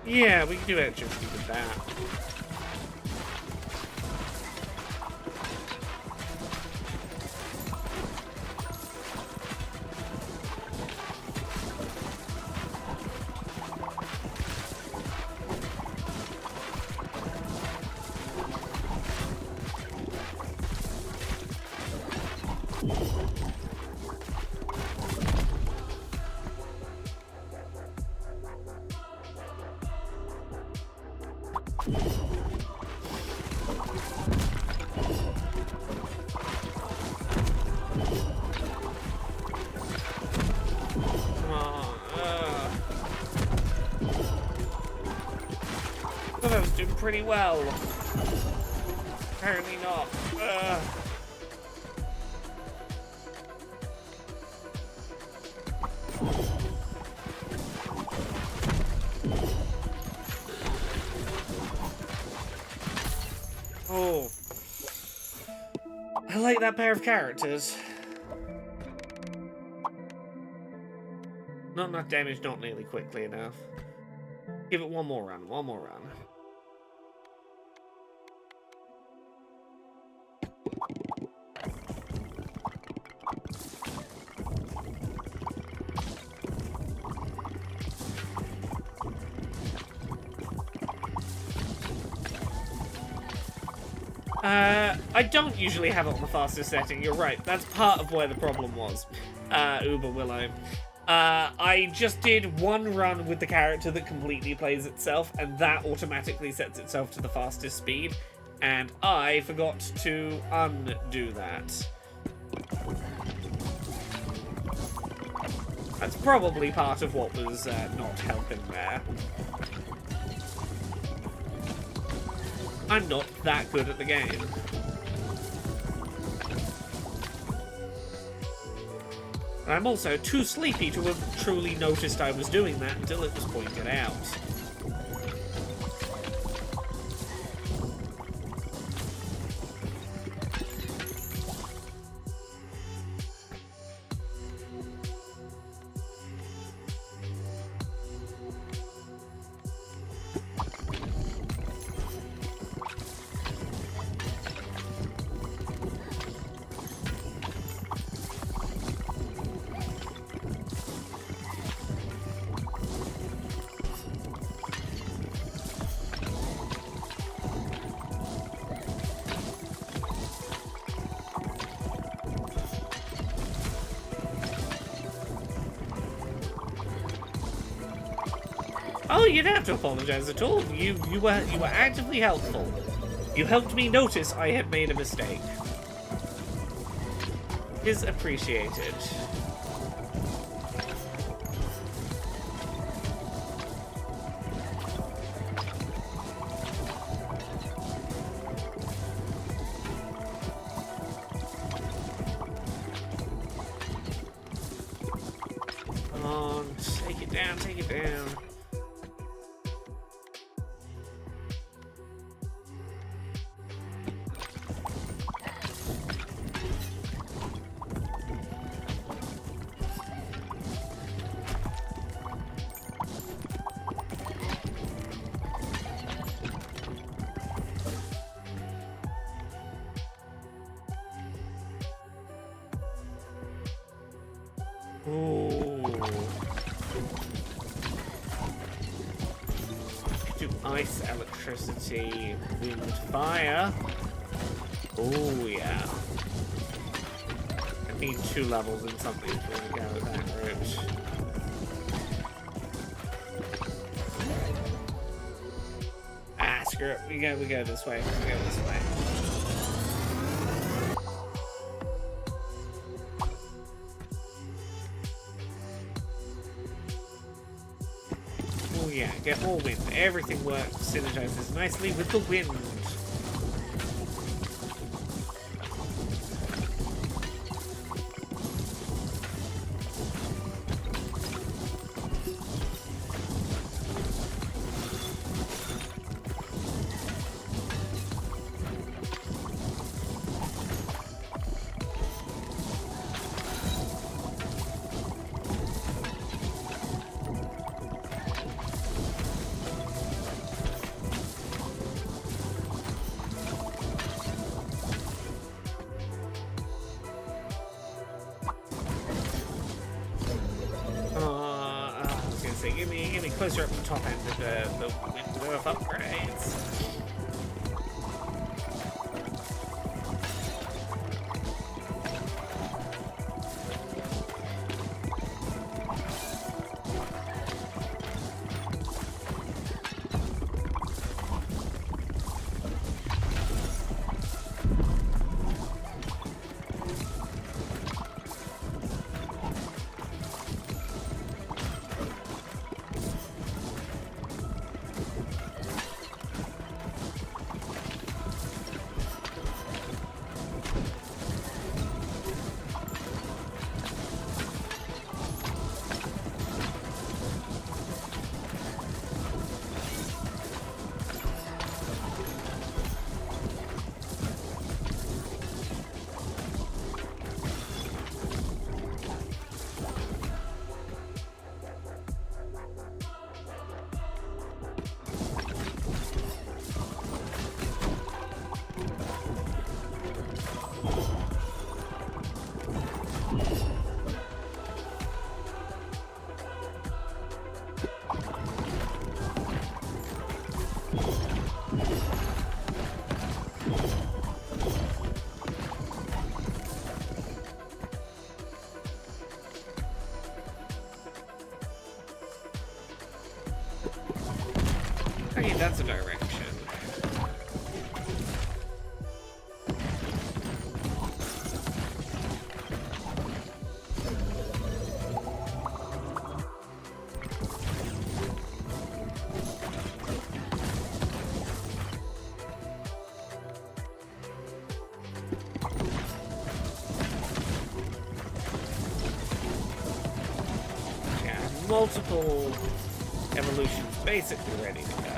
Yeah, we can do electricity with that. I was doing pretty well. Apparently not. Oh. I like that pair of characters. Not enough damage, not nearly quickly enough. Give it one more run, one more run. I don't usually have it on the fastest setting, you're right. That's part of where the problem was, Uber Willow. I just did one run with the character that completely plays itself, and that automatically sets itself to the fastest speed, and I forgot to undo that. That's probably part of what was not helping there. I'm not that good at the game. And I'm also too sleepy to have truly noticed I was doing that until it was pointed out. Oh, you don't have to apologize at all. You were actively helpful. You helped me notice I had made a mistake. Is appreciated. Come on, take it down, take it down. Do ice, electricity, wind, fire. Oh yeah. I need 2 levels in something to go that route. Ah, screw it. We go this way. We go this way. Oh yeah, get more wind. Everything works, synergizes nicely with the wind. Give me closer up the top end of the window of upgrades. Okay, that's a direction. Yeah, multiple evolutions basically ready to go.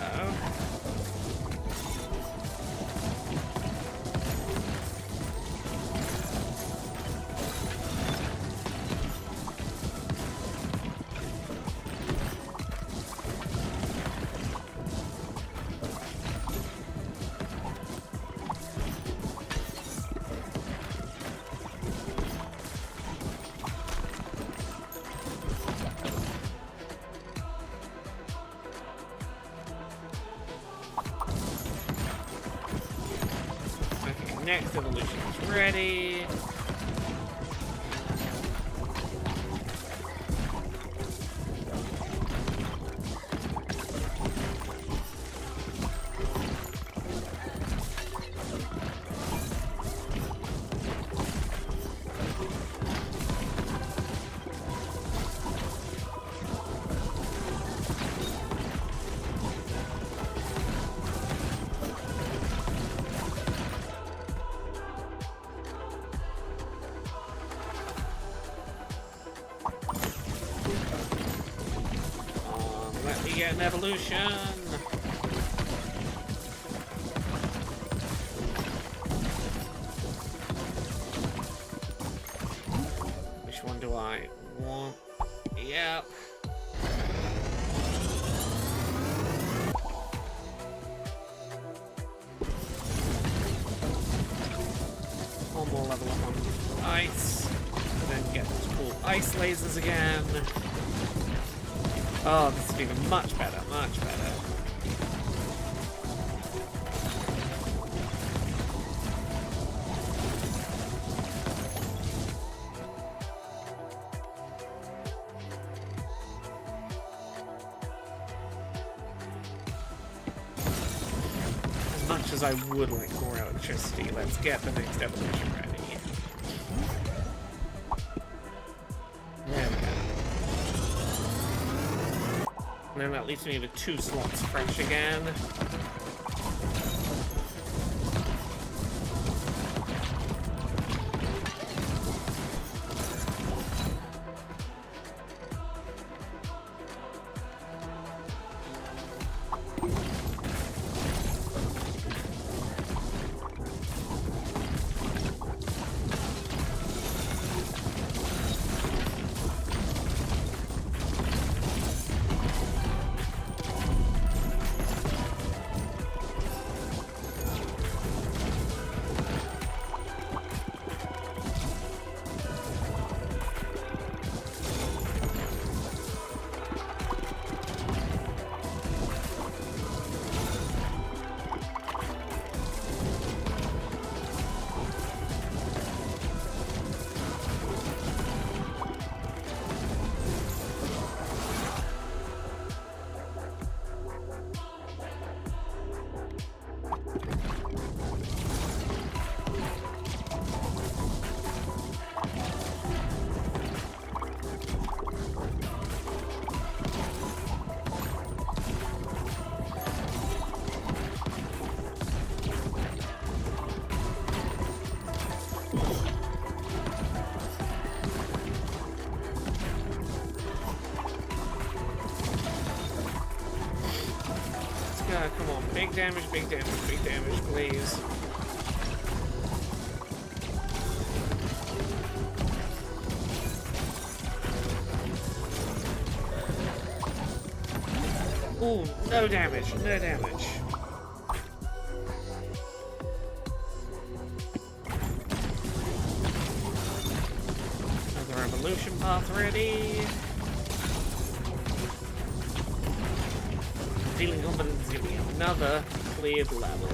Next evolution is ready. get an evolution. Which one do I want? Yep. One more level up on ice. And then get those cool ice lasers again. Oh, this is feeling much better, much better. As much as I would like more electricity, let's get the next evolution ready. There we go. And then that leaves me with 2 slots fresh again. Come on, big damage, please. Ooh, no damage, no damage. Another evolution path ready. Feeling confident there's going to be another cleared level.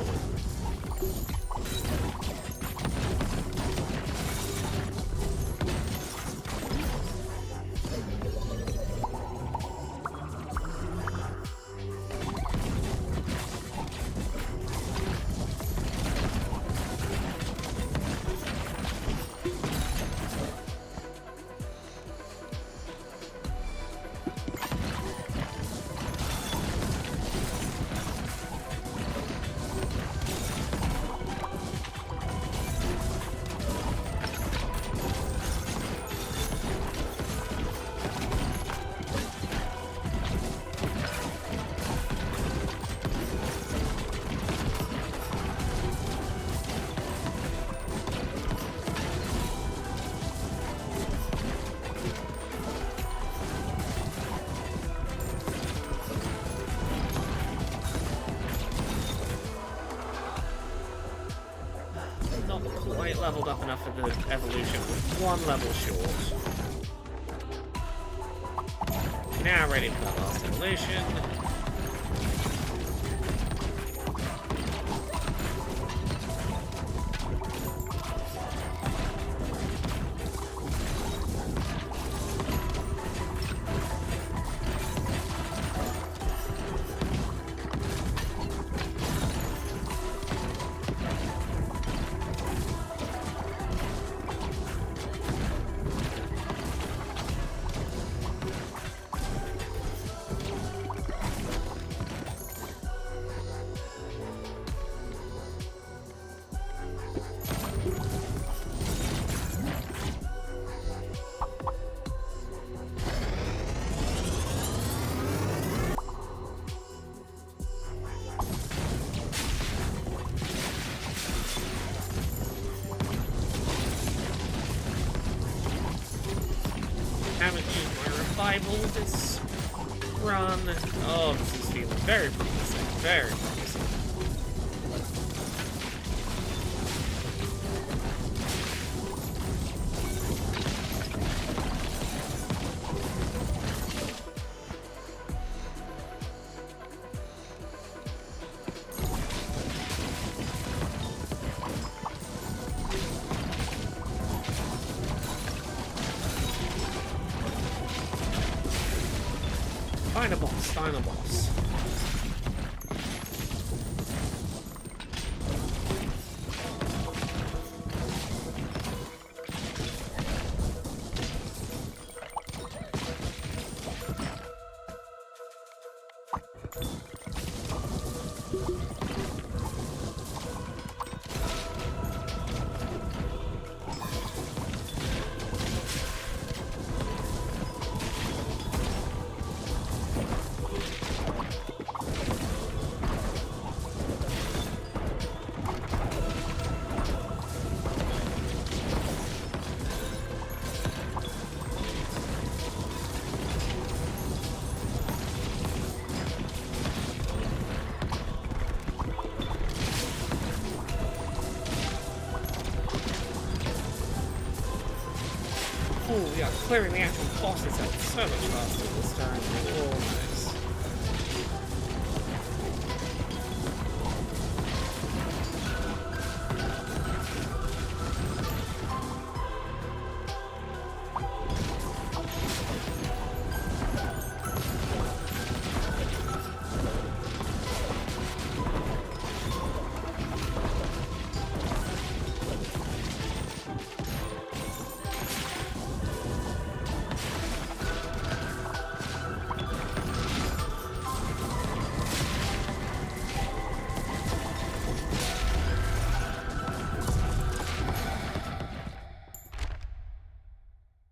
Quite leveled up enough for the evolution, one level short. Now ready for the last evolution. Haven't used my revival this run. Oh, this is feeling very promising. Very promising. Find a boss, find a boss. Oh, yeah, clearing the actual bosses out so much faster this time. Oh, nice.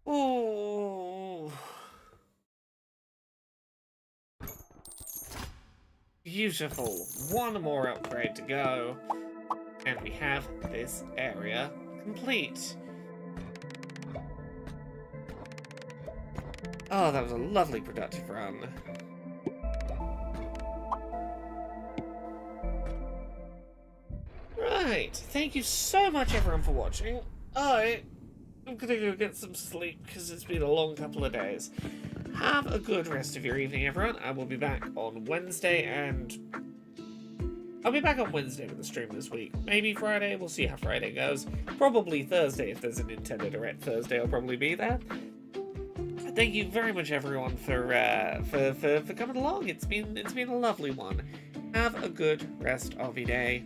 Oh, beautiful. One more upgrade to go, and we have this area complete. Oh, that was a lovely productive run. Right, thank you so much everyone for watching. I'm gonna go get some sleep because it's been a long couple of days. Have a good rest of your evening, everyone. I will be back on Wednesday, and I'll be back on Wednesday with the stream this week. Maybe Friday, we'll see how Friday goes. Probably Thursday, if there's a Nintendo Direct Thursday, I'll probably be there. Thank you very much, everyone, for coming along. It's been a lovely one. Have a good rest of your day.